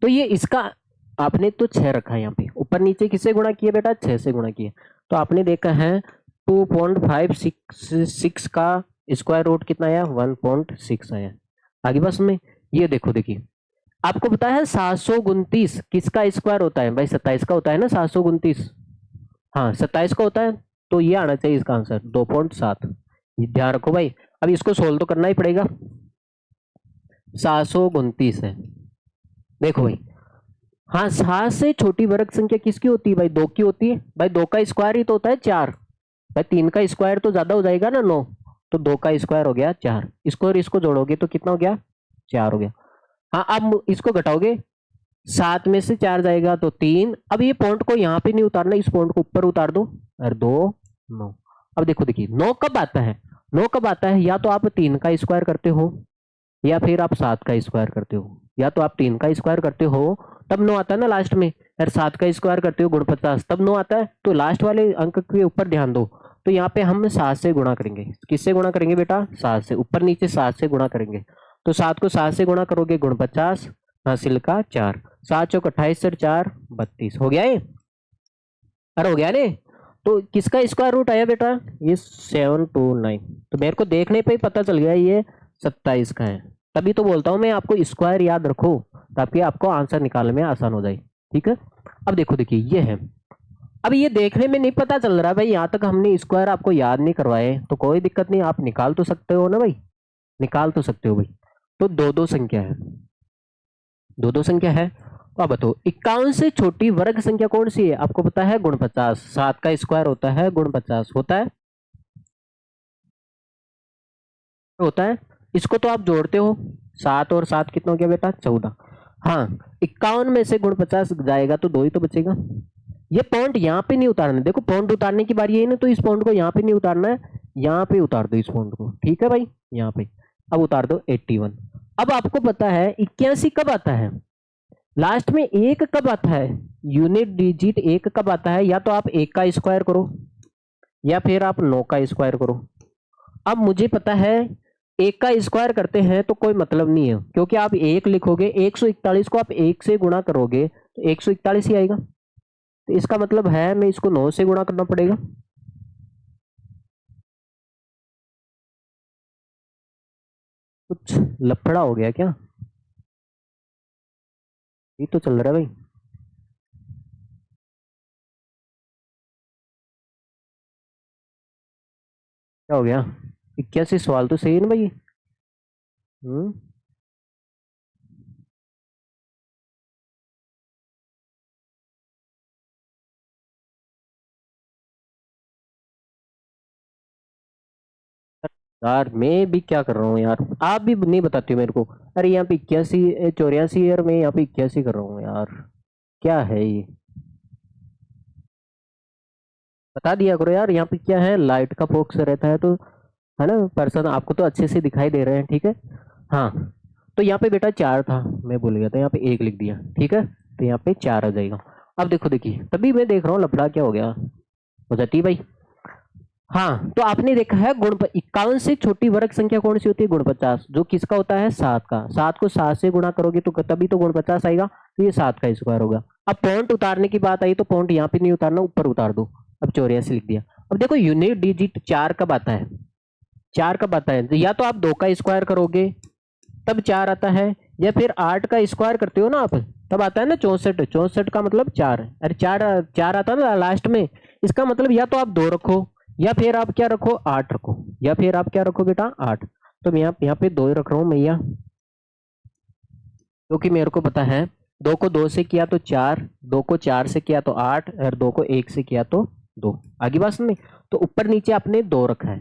तो ये इसका आपने तो 6 रखा है यहाँ पे, ऊपर नीचे किससे गुणा किया बेटा? 6 से गुणा किया। तो आपने देखा है 2.56 का स्क्वायर रूट कितना आया? 1.6 आया। आगे बस में ये देखो, देखिए आपको पता है 729 किसका स्क्वायर होता है? भाई 27 का होता है ना 729। हाँ 27 का होता है। तो ये आना चाहिए इसका आंसर 2.7। ध्यान रखो भाई। अब इसको सोल्व तो करना ही पड़ेगा। 729 है। देखो भाई, हाँ 7 से छोटी वर्ग संख्या किसकी होती है भाई? 2 की होती है। भाई 2 का स्क्वायर ही तो होता है 4। भाई 3 का स्क्वायर तो ज्यादा हो जाएगा ना 9। तो 2 का स्क्वायर हो गया 4। इसको और इसको जोड़ोगे तो कितना हो गया? 4 हो गया। हाँ अब इसको घटाओगे, 7 में से 4 जाएगा तो 3। अब ये पॉइंट को यहाँ पे नहीं उतारना, इस पॉइंट को ऊपर उतार दो और 2 9। अब देखो देखिए 9 कब आता है, 9 कब आता है, या तो आप 3 का स्क्वायर करते हो या फिर आप 7 का स्क्वायर करते हो। या तो आप 3 का स्क्वायर करते हो तब 9 आता है ना लास्ट में, यार 7 का स्क्वायर करते हो गुण 50 तब 9 आता है। तो लास्ट वाले अंक के ऊपर ध्यान दो। तो यहाँ पे हम 7 से गुणा करेंगे। किससे गुणा करेंगे बेटा, 7 से। ऊपर नीचे 7 से गुणा करेंगे। तो 7 को 7 से गुणा करोगे गुण 50, हासिल का 4। 7 चौक 28 से 4 32 हो गया ये। अरे हो गया ने। तो किसका स्क्वायर रूट आया बेटा, ये 729। तो मेरे को देखने पे ही पता चल गया ये 27 का है। तभी तो बोलता हूँ मैं आपको स्क्वायर याद रखो ताकि आपको आंसर निकालने में आसान हो जाए। ठीक है, अब देखो देखिए ये है। अब ये देखने में नहीं पता चल रहा भाई, यहाँ तक हमने स्क्वायर आपको याद नहीं करवाए तो कोई दिक्कत नहीं, आप निकाल तो सकते हो ना भाई, निकाल तो सकते हो भाई। तो दो दो संख्या है, दो दो संख्या है। तो अब बताओ 51 से छोटी वर्ग संख्या कौन सी है, आपको पता है गुण 50। 7 का स्क्वायर होता है गुण 50 होता है, होता है। इसको तो आप जोड़ते हो, 7 और 7 कितना हो गया बेटा 14। हाँ 51 में से गुण 50 जाएगा तो 2 ही तो बचेगा। ये पॉइंट यहाँ पे नहीं उतारना, देखो पॉइंट उतारने की बारी है ना, तो इस पॉइंट को यहाँ पे नहीं उतारना है, यहाँ पे उतार दो इस पॉइंट को। ठीक है भाई, यहाँ पे अब उतार दो 81। अब आपको पता है 81 कब आता है, लास्ट में एक कब आता है, यूनिट डिजिट एक कब आता है, या तो आप एक का स्क्वायर करो या फिर आप 9 का स्क्वायर करो। अब मुझे पता है एक का स्क्वायर करते हैं तो कोई मतलब नहीं है, क्योंकि आप एक लिखोगे 141 को आप एक से गुणा करोगे तो 141 ही आएगा। तो इसका मतलब है मैं इसको 9 से गुणा करना पड़ेगा। कुछ लफड़ा हो गया क्या, ये तो चल रहा है भाई। क्या हो गया, 81 सवाल तो सही है ना भाई। हम्म, यार मैं भी क्या कर रहा हूँ यार, आप भी नहीं बताते हो मेरे को। अरे यहाँ पे 81 84 यार, मैं यहाँ पे 81 कर रहा हूँ यार, क्या है ये, बता दिया करो यार। यहाँ पे क्या है, लाइट का फोकस रहता है तो, है ना पर्सन, आपको तो अच्छे से दिखाई दे रहे हैं। ठीक है, हाँ। तो यहाँ पे बेटा 4 था, मैं भूल गया था, यहाँ पे 1 लिख दिया। ठीक है, तो यहाँ पे 4 आ जाएगा। अब देखो देखिए, तभी मैं देख रहा हूँ लफड़ा क्या हो गया, हो जाती है भाई। हाँ तो आपने देखा है गुण 51 से छोटी वर्ग संख्या कौन सी होती है, गुण 50, जो किसका होता है 7 का। 7 को 7 से गुणा करोगे तो तभी तो गुण 50 आएगा, तो ये 7 का स्क्वायर होगा। अब पॉइंट उतारने की बात आई तो पॉइंट यहाँ पे नहीं उतारना, ऊपर उतार दो। अब 84 लिख दिया। अब देखो यूनिट डिजिट 4 कब आता है, 4 कब आता है, तो या तो आप 2 का स्क्वायर करोगे तब 4 आता है, या फिर 8 का स्क्वायर करते हो ना आप तब आता है ना 64। 64 का मतलब 4, अरे 4 4 आता है ना लास्ट में। इसका मतलब या तो आप 2 रखो या फिर आप क्या रखो 8 रखो, या फिर आप क्या रखो बेटा 8। तो मैं यहाँ पे 2 ही रख रहा हूँ मैया, क्योंकि मेरे को पता है 2 को 2 से किया तो 4, 2 को 4 से किया तो 8, और 2 को 1 से किया तो 2। आगे बात में तो ऊपर नीचे आपने 2 रखा है,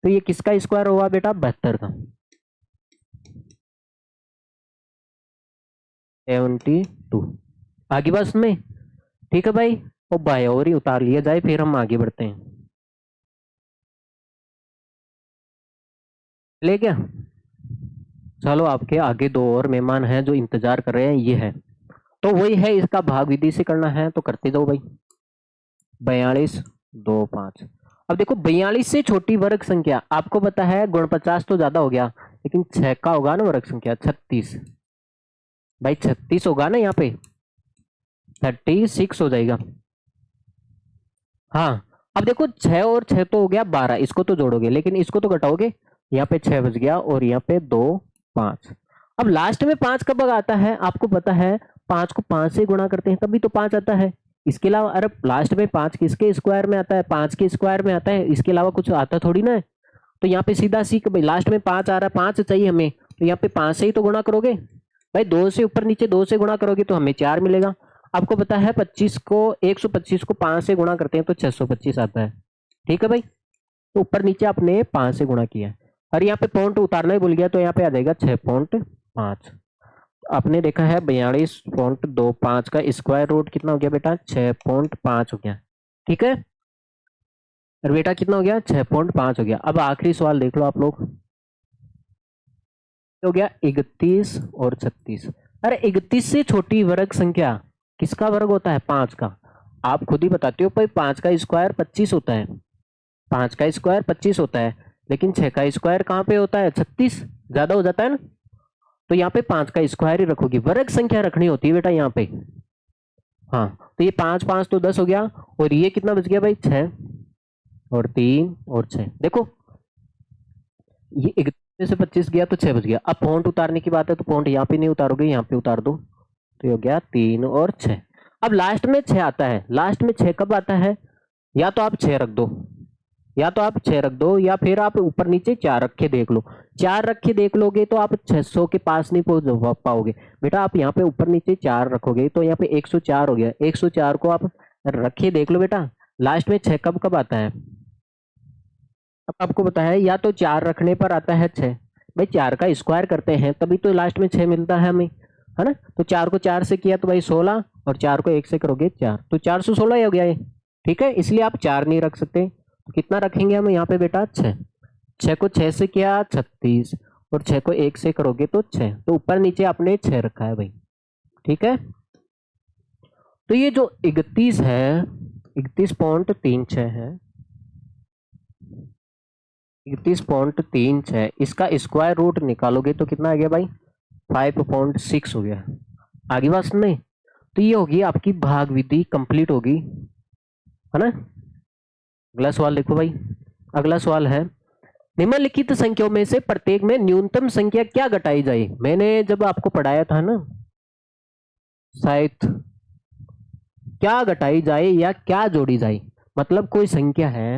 तो ये किसका स्क्वायर हुआ बेटा 72 का, 72। आगे बस में, ठीक है भाई। वो बाय और ही उतार लिया जाए, फिर हम आगे बढ़ते हैं। ले क्या, चलो आपके आगे 2 और मेहमान हैं जो इंतजार कर रहे हैं, ये है। तो वही है, इसका भाग विधि से करना है तो करते जाओ भाई। 42 2 5। अब देखो 42 से छोटी वर्ग संख्या, आपको पता है गुण 50 तो ज्यादा हो गया, लेकिन 6 का होगा ना वर्ग संख्या 36। भाई 36 होगा ना, यहाँ पे 36 हो जाएगा। हाँ अब देखो 6 और 6 तो हो गया 12, इसको तो जोड़ोगे लेकिन इसको तो घटाओगे। यहाँ पे 6 बच गया और यहाँ पे 2 5। अब लास्ट में 5 कब आता है, आपको पता है 5 को 5 से गुणा करते हैं तभी तो 5 आता है। इसके अलावा अरे लास्ट में 5 किसके स्क्वायर में आता है, 5 के स्क्वायर में आता है, इसके अलावा कुछ आता थोड़ी ना है। तो यहाँ पे सीधा सी लास्ट में 5 आ रहा है, 5 चाहिए हमें, तो यहाँ पे 5 से ही तो गुणा करोगे भाई। 2 से ऊपर नीचे 2 से गुणा करोगे तो हमें 4 मिलेगा। आपको पता है 25 को 125 को 5 से गुणा करते हैं तो 625 आता है। ठीक है भाई, तो ऊपर नीचे आपने 5 से गुणा किया है। और यहाँ पे पॉइंट उतारना ही भूल गया, तो यहाँ पे आ जाएगा 6.5। आपने देखा है 42.25 का स्क्वायर रूट कितना हो गया बेटा 6.5 हो गया। ठीक है, और बेटा कितना हो गया 6.5 हो गया। अब आखिरी सवाल देख लो आप लोग, हो गया 31 और 36। अरे 31 से छोटी वर्ग संख्या किसका वर्ग होता है? 5 का। आप खुद ही बताते हो भाई 5 का स्क्वायर 25 होता है, 5 का स्क्वायर 25 होता है, लेकिन 6 का स्क्वायर कहाँ पे होता है? 36, ज्यादा हो जाता है ना। तो यहाँ पे 5 का स्क्वायर ही रखोगी, वर्ग संख्या रखनी होती है बेटा यहाँ पे। हाँ, तो ये 5 5 तो 10 हो गया, और ये कितना बच गया भाई? 6 और 3 और 6। देखो ये 31 से 25 गया तो 6 बच गया। अब पॉइंट उतारने की बात है तो पॉइंट यहाँ पे नहीं उतारोगे, यहाँ पे उतार दो, तो ये हो गया 3 और 6। अब लास्ट में 6 आता है। लास्ट में 6 कब आता है? या तो आप 6 रख दो, या तो आप 6 रख दो, या फिर आप ऊपर नीचे 4 रख के देख लो। 4 रख के देख लोगे तो आप 600 के पास नहीं पहुंच पाओगे बेटा। आप यहाँ पे ऊपर नीचे 4 रखोगे तो यहाँ पे 104 हो गया। 104 को आप रखे देख लो बेटा, लास्ट में 6 कब कब आता है? अब आपको पता है या तो 4 रखने पर आता है 6, भाई 4 का स्क्वायर करते हैं तभी तो लास्ट में 6 मिलता है हमें, है ना। तो 4 को 4 से किया तो भाई 16, और 4 को 1 से करोगे 4, तो 416 हो गया ये। ठीक है, इसलिए आप 4 नहीं रख सकते। तो कितना रखेंगे हम यहाँ पे बेटा? 6। 6 को 6 से किया 36, और 6 को 1 से करोगे तो 6, तो ऊपर नीचे आपने 6 रखा है भाई। ठीक है, तो ये जो 31 है, 31.36 है, 31.36, इसका स्क्वायर रूट निकालोगे तो कितना आ गया भाई? 5.6 हो गया। आगे बात सुनने, तो ये होगी आपकी भाग विधि कंप्लीट होगी, है ना। अगला सवाल देखो भाई। अगला सवाल है, निम्नलिखित संख्याओं में से प्रत्येक में न्यूनतम संख्या क्या घटाई जाए? मैंने जब आपको पढ़ाया था ना शायद, क्या घटाई जाए या क्या जोड़ी जाए, मतलब कोई संख्या है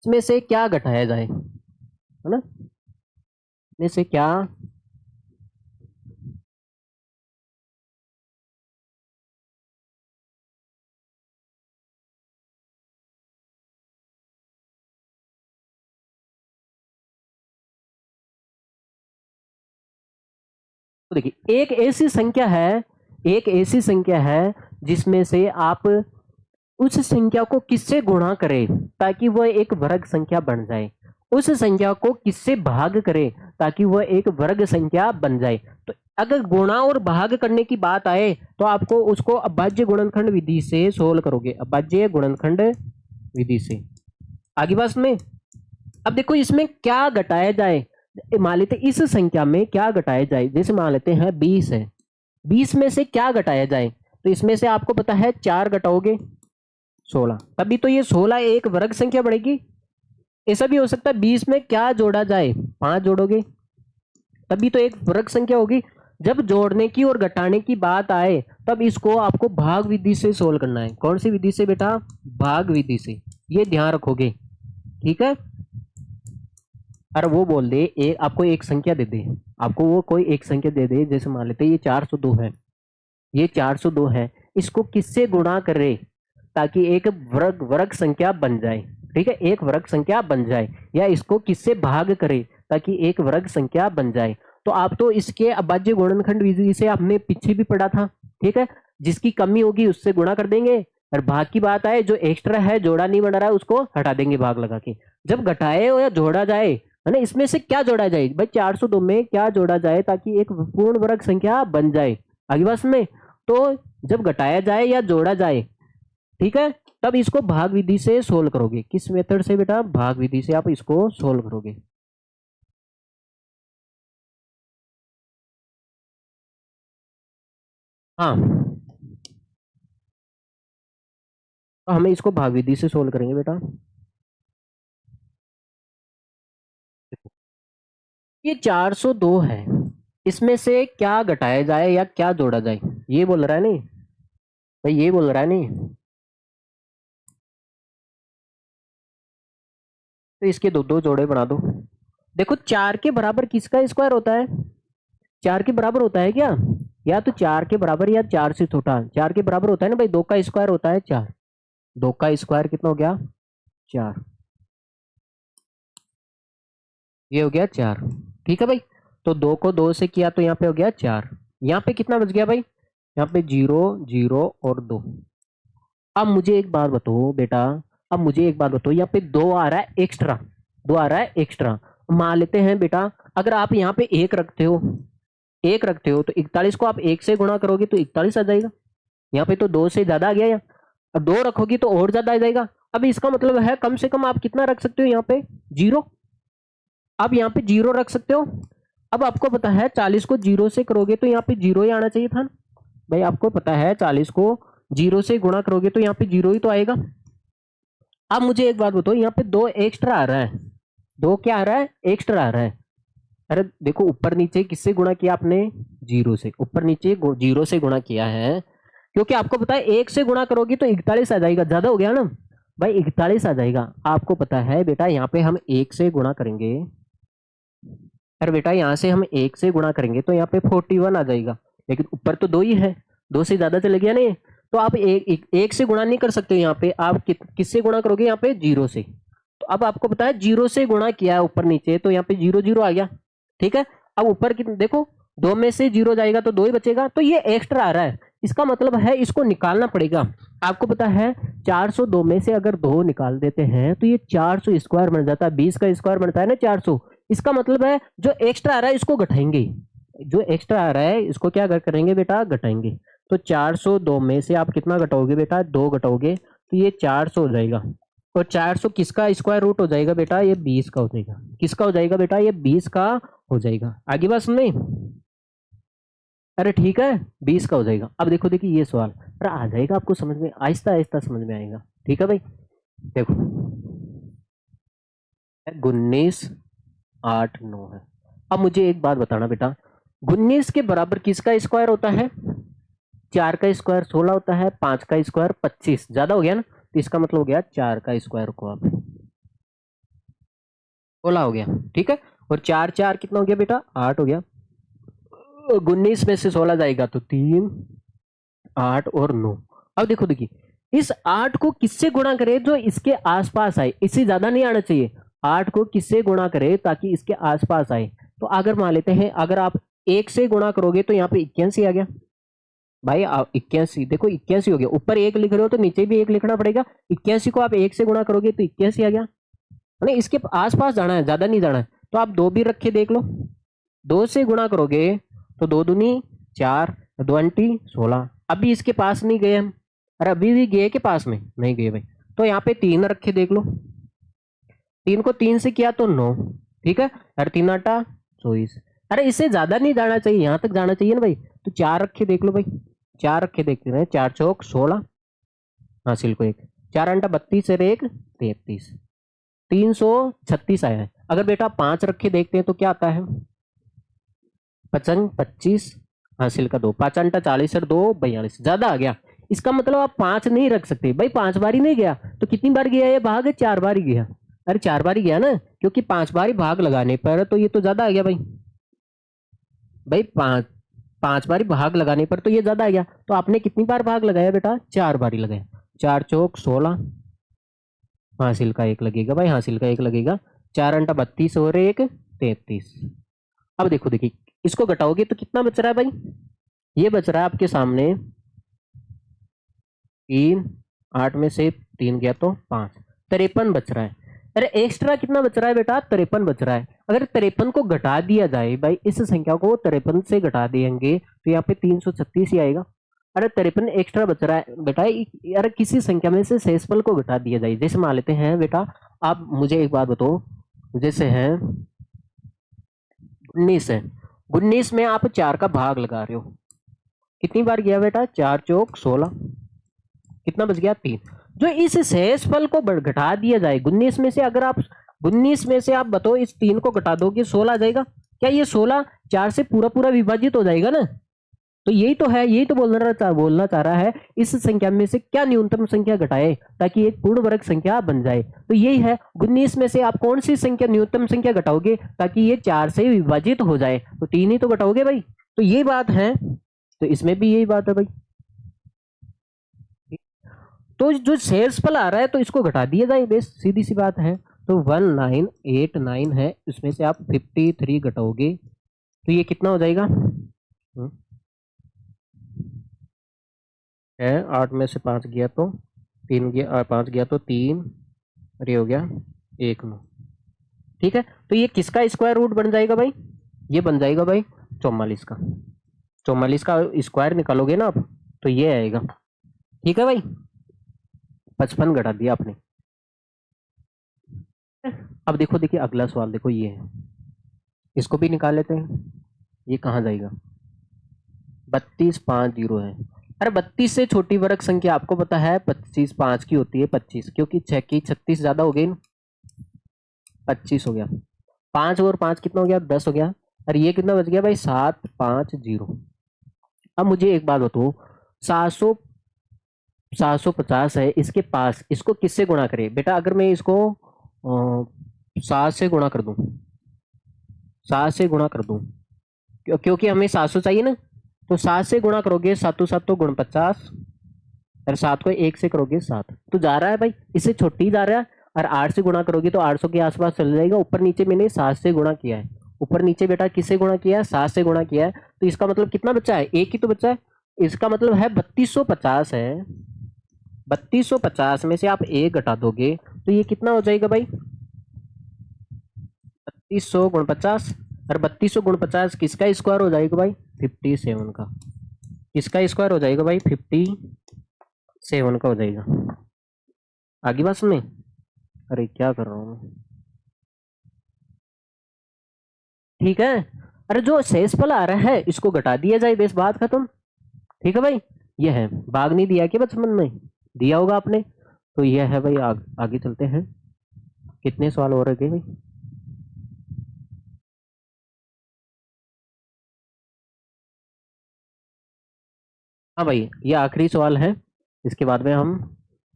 इसमें से क्या घटाया जाए, है ना, में से क्या। तो देखिए एक ऐसी संख्या है, एक ऐसी संख्या है जिसमें से आप उस संख्या को किससे गुणा करें ताकि वह एक वर्ग संख्या बन जाए, उस संख्या को किससे भाग करें ताकि वह एक वर्ग संख्या बन जाए। तो अगर गुणा और भाग करने की बात आए तो आपको उसको अभाज्य गुणनखंड विधि से सोल्व करोगे, अभाज्य गुणनखंड विधि से। आगे बात में, अब देखो इसमें क्या घटाया जाए, मान लेते इस संख्या में क्या घटाया जाए, जैसे मान लेते हैं 20 है, 20 में से क्या घटाया जाए, तो इसमें से आपको पता है 4 घटाओगे 16, तभी तो ये 16 एक वर्ग संख्या बढ़ेगी। ऐसा भी हो सकता है 20 में क्या जोड़ा जाए, 5 जोड़ोगे तभी तो एक वर्ग संख्या होगी। जब जोड़ने की और घटाने की बात आए तब इसको आपको भाग विधि से सोल्व करना है। कौन सी विधि से बेटा? भाग विधि से, ये ध्यान रखोगे। ठीक है, अरे वो बोल दे आपको एक संख्या दे दे, आपको वो कोई एक संख्या दे दे, जैसे मान लेते ये 402 है, ये 402 है, इसको किससे गुणा करे ताकि एक वर्ग वर्ग संख्या बन जाए। ठीक है, एक वर्ग संख्या बन जाए, या इसको किससे भाग करे ताकि एक वर्ग संख्या बन जाए। तो आप तो इसके अभाज्य गुणनखंड विधि से आपने पीछे भी पढ़ा था। ठीक है, जिसकी कमी होगी उससे गुणा कर देंगे, और भाग की बात आए जो एक्स्ट्रा है जोड़ा नहीं बन रहा है उसको हटा देंगे भाग लगा के। जब घटाए या जोड़ा जाए, है ना, इसमें से क्या जोड़ा जाए भाई? 402 में क्या जोड़ा जाए ताकि एक पूर्ण वर्ग संख्या बन जाए। आगे बात में, तो जब घटाया जाए या जोड़ा जाए, ठीक है, तब इसको भाग विधि से सोल्व करोगे। किस मेथड से बेटा? भाग विधि से आप इसको सोल्व करोगे। हाँ, तो हमें इसको भाग विधि से सोल्व करेंगे बेटा। ये 402 है, इसमें से क्या घटाया जाए या क्या जोड़ा जाए, ये बोल रहा है नहीं भाई, ये बोल रहा है नहीं। तो इसके दो दो जोड़े बना दो। देखो 4 के बराबर किसका स्क्वायर होता है? 4 के बराबर होता है क्या? या तो 4 के बराबर या 4 से छोटा। 4 के बराबर होता है ना भाई, 2 का स्क्वायर होता है 4, 2 का स्क्वायर कितना हो गया? 4, ये हो गया 4। ठीक है भाई, तो 2 को 2 से किया तो यहाँ पे हो गया 4, यहाँ पे कितना बच गया भाई? यहाँ पे 0 0 और 2। अब मुझे एक बात बताओ बेटा, अब मुझे एक बात बताओ, यहाँ पे 2 आ रहा है एक्स्ट्रा, 2 आ रहा है एक्स्ट्रा। मान लेते हैं बेटा अगर आप यहाँ पे 1 रखते हो, 1 रखते हो तो 41 को आप 1 से गुणा करोगे तो 41 आ जाएगा। यहाँ पे तो 2 से ज्यादा आ गया यार, अब 2 रखोगी तो और ज्यादा आ जाएगा। अब इसका मतलब है कम से कम आप कितना रख सकते हो यहाँ पे 0, आप यहाँ पे 0 रख सकते हो। अब आपको पता है 40 को 0 से करोगे तो यहाँ पे 0 ही आना चाहिए था भाई, आपको पता है 40 को 0 से गुणा करोगे तो यहाँ पे 0 ही तो आएगा। अब मुझे एक बात बताओ, यहाँ पे 2 एक्स्ट्रा आ रहा है, 2 क्या आ रहा है एक्स्ट्रा आ रहा है। अरे देखो ऊपर नीचे किससे गुणा किया आपने 0 से, ऊपर नीचे 0 से गुणा किया है, क्योंकि आपको पता है 1 से गुणा करोगे तो 41 आ जाएगा, ज्यादा हो गया ना भाई, 41 आ जाएगा। आपको पता है बेटा यहाँ पे हम 1 से गुणा करेंगे, अरे बेटा यहाँ से हम 1 से गुणा करेंगे तो यहाँ पे 41 आ जाएगा, लेकिन ऊपर तो 2 ही है, 2 से ज्यादा चले गया नहीं, तो आप एक से गुणा नहीं कर सकते यहाँ पे, आप किससे गुणा करोगे यहाँ पे 0 से। तो अब आपको पता है 0 से गुणा किया है ऊपर नीचे तो यहाँ पे 0 0 आ गया, ठीक है। अब ऊपर की देखो 2 में से 0 जाएगा तो 2 ही बचेगा, तो ये एक्स्ट्रा आ रहा है, इसका मतलब है इसको निकालना पड़ेगा। आपको पता है 402 में से अगर 2 निकाल देते हैं तो ये 400 स्क्वायर बन जाता है, 20 का स्क्वायर बनता है ना 400। इसका मतलब है जो एक्स्ट्रा आ रहा है इसको घटाएंगे, जो एक्स्ट्रा आ रहा है इसको क्या करेंगे बेटा घटाएंगे। तो 402 में से आप कितना घटाओगे बेटा 2 घटाओगे तो ये 400 हो जाएगा, और 400 किसका स्क्वायर रूट हो जाएगा बेटा ये 20 का हो जाएगा, किसका हो जाएगा बेटा ये 20 का हो जाएगा। आगे बात सुन नहीं, अरे ठीक है 20 का हो जाएगा। अब देखो देखिए ये सवाल अरे आ जाएगा आपको समझ में, आहिस्ता आहिस्ता समझ में आएगा, ठीक है भाई। देखो 19 8 9 है। अब मुझे एक बात बताना बेटा 19 के बराबर किसका स्क्वायर होता है, 4 का स्क्वायर 16 होता है, 5 का स्क्वायर 25, ज्यादा हो गया ना, तो इसका मतलब हो गया 4 का स्क्वायर को आप 16 हो गया, ठीक है। और 4 4 कितना हो गया बेटा 8 हो गया, 19 में से 16 जाएगा तो 3 8 और 9। अब देखो देखिए इस 8 को किससे गुणा करे जो इसके आसपास आए, इससे ज्यादा नहीं आना चाहिए, 8 को किससे गुणा करे ताकि इसके आसपास आए। तो अगर मान लेते हैं अगर आप 1 से गुणा करोगे तो यहाँ पे 81 आ गया भाई, 81 देखो 81 हो गया, ऊपर 1 लिख रहे हो तो नीचे भी 1 लिखना पड़ेगा, 81 को आप 1 से गुणा करोगे तो 81 आ गया, नहीं इसके आसपास जाना है ज्यादा नहीं जाना है। तो आप 2 भी रखे देख लो, 2 से गुणा करोगे तो 2 दूनी 4 20 16, अभी इसके पास नहीं गए हम, अरे अभी भी गए के पास में नहीं गए भाई, तो यहाँ पे 3 रखे देख लो, 3 को 3 से किया तो 9, ठीक है। अरे 3 8 24, अरे इससे ज्यादा नहीं जाना चाहिए, यहाँ तक जाना चाहिए ना भाई, तो 4 रखे देख लो भाई, 4 रखे देखते हैं, 4 चौक 16 हासिल को 1, 4 अंटा 32 और 1 33, 336 आया है। अगर बेटा 5 रखे देखते हैं तो क्या आता है 55 25 हासिल का 2, 5 अंटा 40 और 2 42, ज्यादा आ गया। इसका मतलब आप 5 नहीं रख सकते भाई, 5 बार ही नहीं गया तो कितनी बार गया ये भाग, 4 बार ही गया, अरे 4 बार ही गया ना, क्योंकि 5 बार ही भाग लगाने पर तो ये तो ज्यादा आ गया भाई, भाई 5 बार ही भाग लगाने पर तो ये ज्यादा आ गया। तो आपने कितनी बार भाग लगाया बेटा 4 बार ही लगाया, 4 चौक 16 हासिल का 1 लगेगा भाई, हासिल का 1 लगेगा, 4 अंटा 32 और 1 33। अब देखो देखिए इसको घटाओगे तो कितना बच रहा है भाई, ये बच रहा है आपके सामने 3 8 में से 3 गया तो 5 53 बच रहा है। अरे एक्स्ट्रा कितना बच रहा है बेटा 53 बच रहा है। अगर 53 को घटा दिया जाए भाई, इस संख्या को 53 से घटा देंगे तो यहाँ पे 336 ही आएगा। अरे 53 एक्स्ट्रा बच रहा है बेटा, अरे किसी संख्या में से शेषफल को घटा दिया जाए, जैसे मान लेते हैं बेटा, आप मुझे एक बात बताओ, जैसे है 19 है, 19 में आप 4 का भाग लगा रहे हो, कितनी बार गया बेटा 4 चौक 16, कितना बच गया 3। जो इस शेषफल को घटा दिया जाए 19 में से, अगर आप 19 में से आप बताओ इस 3 को घटा दोगे 16 आ जाएगा, क्या ये 16 4 से पूरा पूरा विभाजित हो जाएगा ना। तो यही तो है, यही तो बोलना चाह रहा है, इस संख्या में से क्या न्यूनतम संख्या घटाए ताकि एक पूर्ण वर्ग संख्या बन जाए। तो यही है 19 में से आप कौन सी संख्या न्यूनतम संख्या घटाओगे ताकि ये 4 से विभाजित हो जाए, तो 3 ही तो घटाओगे भाई। तो यही बात है, तो इसमें भी यही बात है भाई। तो जो शेषफल आ रहा है तो इसको घटा दिया जाए, बेस सीधी सी बात है। तो 1989 है, इसमें से आप 53 घटाओगे तो ये कितना हो जाएगा है 8 में से 5 गया तो 3 गया, 5 गया तो 3 और ये हो गया 1 9। ठीक है, तो ये किसका स्क्वायर रूट बन जाएगा भाई? ये बन जाएगा भाई 44 का। 44 का स्क्वायर निकालोगे ना आप, तो ये आएगा। ठीक है भाई, 55 घटा दिया आपने। अब देखो, देखिए अगला सवाल देखो, ये है, इसको भी निकाल लेते हैं। ये कहाँ जाएगा? 32 5 0 है। अरे 32 से छोटी वर्ग संख्या आपको पता है 25 5 की होती है 25, क्योंकि 6 की 36 ज्यादा हो गई ना, 25 हो गया। 5 और 5 कितना हो गया? 10 हो गया। और ये कितना बच गया भाई? 7 5 0। अब मुझे एक बात बताओ, 700 750 है इसके पास, इसको किससे गुणा करे बेटा? अगर मैं इसको 7 से गुणा कर दूं, 7 से गुणा कर दूं, क्योंकि हमें 700 चाहिए ना, तो 7 से गुणा करोगे, 7 7 तो गुण 50, और 7 को 1 से करोगे 7, तो जा रहा है भाई, इससे छोटी जा रहा है। और 8 से गुणा करोगे तो 800 के आसपास चल जाएगा। ऊपर नीचे मैंने 7 से गुणा किया है, ऊपर नीचे बेटा किससे गुणा किया है? 7 से गुणा किया है। तो इसका मतलब कितना बच्चा है? एक ही तो बच्चा है। इसका मतलब है 3250 है। 3250 में से आप एक घटा दोगे तो ये कितना हो जाएगा भाई? 3200 गुण 50। और 3200 गुण 50 किसका स्क्वायर हो जाएगा भाई? 57 का। किसका स्क्वायर हो जाएगा भाई? 57 का हो जाएगा। आगे बात में, अरे क्या कर रहा हूँ मैं? ठीक है, अरे जो शेषफल आ रहा है इसको घटा दिया जाए, बस बात खत्म। ठीक है भाई, ये है। भाग नहीं दिया क्या बचपन में? दिया होगा आपने। तो यह है भाई, आगे चलते हैं। कितने सवाल और रह गए भाई? हाँ भाई, ये आखिरी सवाल है, इसके बाद में हम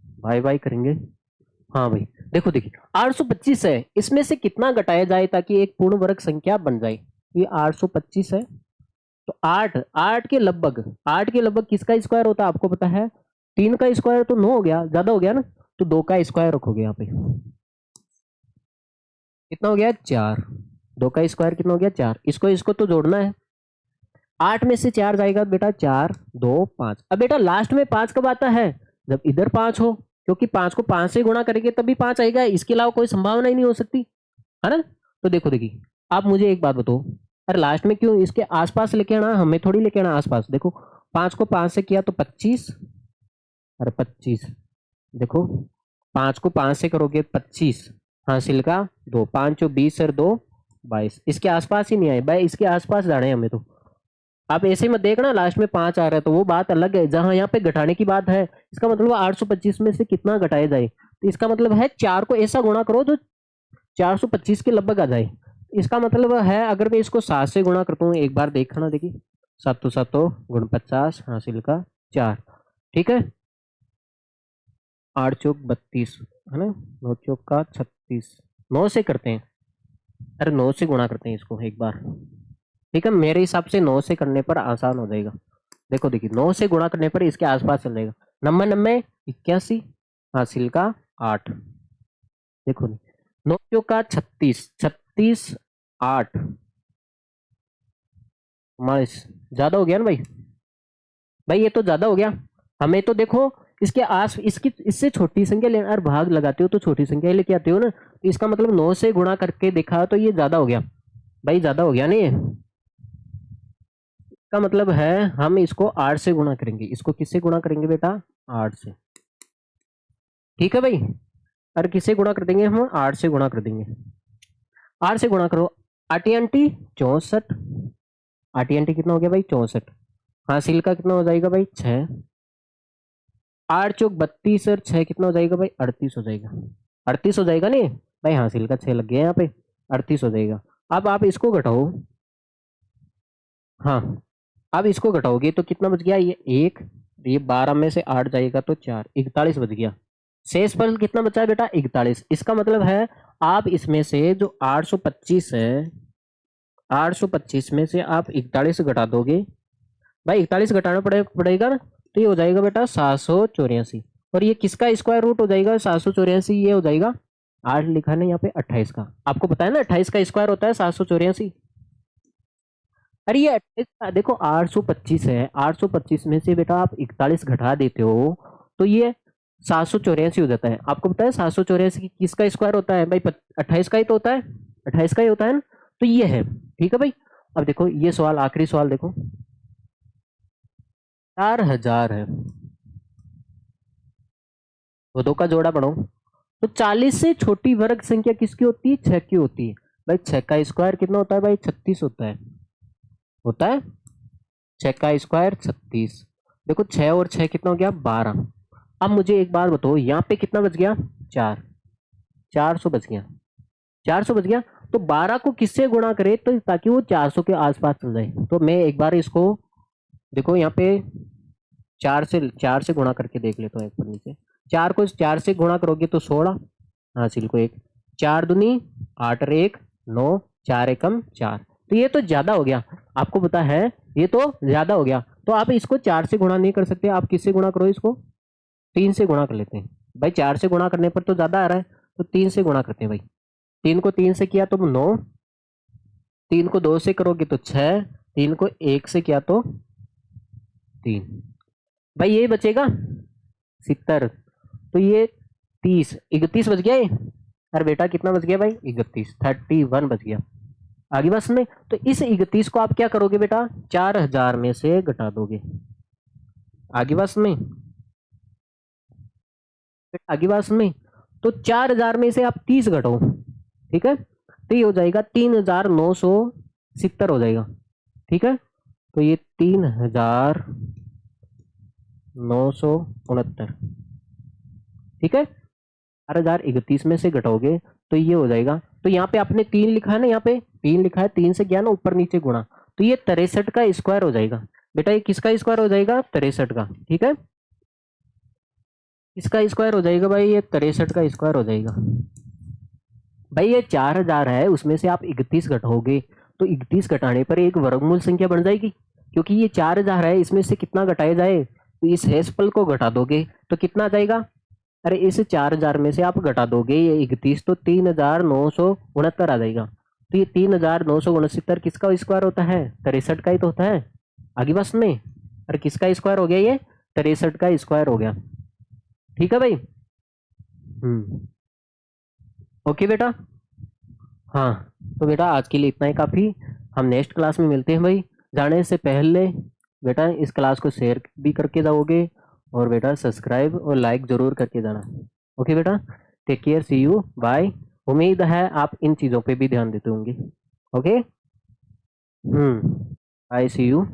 बाय बाय करेंगे। हाँ भाई, देखो देखिए 825 है, इसमें से कितना घटाया जाए ताकि एक पूर्ण वर्ग संख्या बन जाए? ये 825 है, तो 8 8 के लगभग, 8 के लगभग किसका स्क्वायर होता है आपको पता है? 3 का स्क्वायर तो 9 हो गया, ज्यादा हो गया ना, तो 2 का स्क्वायर रखोगे यहाँ पे। कितना हो गया? 4। 2 का स्क्वायर कितना हो गया? 4। इसको इसको तो जोड़ना है। 8 में से 4 जाएगा बेटा, 4 2 5। अब बेटा लास्ट में 5 कब आता है? जब इधर 5 हो, क्योंकि 5 को 5 से गुणा करेंगे तभी 5 आएगा, इसके अलावा कोई संभावना ही नहीं हो सकती, है ना? तो देखो देखिए, आप मुझे एक बात बताओ, अरे लास्ट में क्यों इसके आसपास लेके आना? हमें थोड़ी लेके आना आसपास। देखो 5 को 5 से किया तो 25, अरे 25, देखो 5 को 5 से करोगे 25, हासिल का 2, 5 20 और 2 22, इसके आसपास ही नहीं आए भाई, इसके आसपास जाने हैं हमें। तो आप ऐसे मत देखना लास्ट में 5 आ रहा है तो वो बात अलग है, जहां यहाँ पे घटाने की बात है। इसका मतलब 825 में से कितना घटाया जाए, तो इसका मतलब है 4 को ऐसा गुणा करो जो 425 के लगभग आ जाए। इसका मतलब है अगर मैं इसको 7 से गुणा करता हूँ, एक बार देखना, देखिए 7 7 गुण 50 हासिल का 4। ठीक है, 8 चौक 32, है ना, 9 चौक का 36, 9 से करते हैं, अरे 9 से गुणा करते हैं इसको एक बार। ठीक है, मेरे हिसाब से 9 से करने पर आसान हो जाएगा। देखो देखिए 9 से गुणा करने पर इसके आसपास चल जाएगा। 90 90 81 हासिल का 8। देखो 9 चौक का 36, 36 8 22, ज्यादा हो गया ना भाई? भाई ये तो ज्यादा हो गया। हमें तो देखो इसके आस, इसकी इससे छोटी संख्या लेना, और भाग लगाते हो तो छोटी संख्या ही लेके आते हो ना, तो इसका मतलब 9 से गुणा करके देखा तो ये ज्यादा हो गया। भाई ज्यादा हो गया नहीं ये? इसका मतलब है हम इसको 8 से गुणा करेंगे। इसको किससे गुणा करेंगे बेटा? 8 से। ठीक है भाई, और किससे गुणा कर देंगे? हम 8 से गुणा कर देंगे। 8 से गुणा करो, आटी आंटी 64, आटी आंटी कितना हो गया भाई? 64। हासिल का कितना हो जाएगा भाई? 6। 8 चौक 32 और 6 कितना हो जाएगा भाई? 38 हो जाएगा। 38 हो जाएगा नहीं भाई? हासिल का 6 लग गया यहाँ पे, 38 हो जाएगा। अब आप इसको घटाओ, हाँ, अब इसको घटाओगे तो कितना बच गया? ये 1, ये 12 में से 8 जाएगा तो 4, 41 बच गया। शेष फल कितना बचा है बेटा? 41। इसका मतलब है आप इसमें से जो 825 है, 825 में से आप 41 घटा दोगे भाई, 41 घटाना पड़ेगा ना, तो ये हो जाएगा बेटा 784। और ये किसका स्क्वायर रूट हो जाएगा? 784, ये हो जाएगा 8 लिखा है यहाँ पे 28 का। आपको पता है ना 28 का स्क्वायर होता है 784। अरे ये 28 देखो 825 है, 825 में से बेटा आप 41 घटा देते हो, तो ये 784 हो जाता है। आपको पता है 784 किसका स्क्वायर होता है भाई? 28 का ही तो होता है, 28 का ही होता है ना। तो ये है, ठीक है भाई। अब देखो ये सवाल, आखिरी सवाल देखो, 4000 है, दो दो का जोड़ा बढ़ो, तो 40 से छोटी वर्ग संख्या किसकी होती है? 6 की होती है। भाई 6 का स्क्वायर कितना होता है भाई? 36 होता है, होता है 6 का स्क्वायर 36। देखो 6 और 6 कितना हो गया? 12। अब मुझे एक बार बताओ, यहाँ पे कितना बच गया? 4, 400 बच गया, 400 बच गया। तो 12 को किससे गुणा करे तो ताकि वो 400 के आसपास चल जाए? तो मैं एक बार इसको देखो यहाँ पे 4 से गुणा करके देख लेता हूँ। एक पर नीचे 4 को 4 से गुणा करोगे तो 16 हासिल को 1, 4 दूनी 8 और 1 9, 4 एकम 4। तो ये तो ज्यादा हो गया, आपको पता है ये तो ज्यादा हो गया। तो आप इसको 4 से गुणा नहीं कर सकते, आप किससे गुणा करो? इसको 3 से गुणा कर लेते हैं भाई। 4 से गुणा करने पर तो ज्यादा आ रहा है, तो 3 से गुणा करते हैं भाई। 3 को 3 से किया तो 9, 3 को 2 से करोगे तो 6, 3 को 1 से किया तो 3। भाई यही बचेगा 70। तो ये 30, 31 बच गया ये। अरे बेटा कितना बच गया भाई? 31, 31 बच गया। आगे बस में, तो इस 31 को आप क्या करोगे बेटा? 4000 में से घटा दोगे। आगे बस में, आगे बस में, तो 4000 में से आप 30 घटाओ, ठीक है, तो ये हो जाएगा 3970 हो जाएगा, ठीक है। तो ये 3969, ठीक है। 4031 में से घटाओगे तो ये हो जाएगा। तो यहाँ पे आपने 3 लिखा है ना, यहाँ पे 3 लिखा है, 3 से किया ना ऊपर नीचे गुणा, तो ये 63 का स्क्वायर हो जाएगा। बेटा ये किसका स्क्वायर हो जाएगा? 63 का, ठीक है। इसका स्क्वायर हो जाएगा भाई, ये 63 का स्क्वायर हो जाएगा। भाई ये 4000 है, उसमें से आप 31 घटाओगे तो 31 घटाने पर एक वर्गमूल संख्या बन जाएगी, क्योंकि ये 4000 है, इसमें से कितना घटाया जाए? तो इस हेशफल को घटा दोगे तो कितना आ जाएगा? अरे इस 4000 में से आप घटा दोगे ये 31, तो 3969 आ जाएगा। तो ये 3969 किसका स्क्वायर होता है? 63 का ही तो होता है। आगे बस में, अरे किसका स्क्वायर हो गया? ये 63 का स्क्वायर हो गया, ठीक है भाई। ओके बेटा। हाँ, तो बेटा आज के लिए इतना ही काफ़ी। हम नेक्स्ट क्लास में मिलते हैं भाई। जाने से पहले बेटा इस क्लास को शेयर भी करके जाओगे, और बेटा सब्सक्राइब और लाइक ज़रूर करके जाना। ओके बेटा, take care, see you, bye. उम्मीद है आप इन चीज़ों पे भी ध्यान देते होंगे। Okay, bye, see you.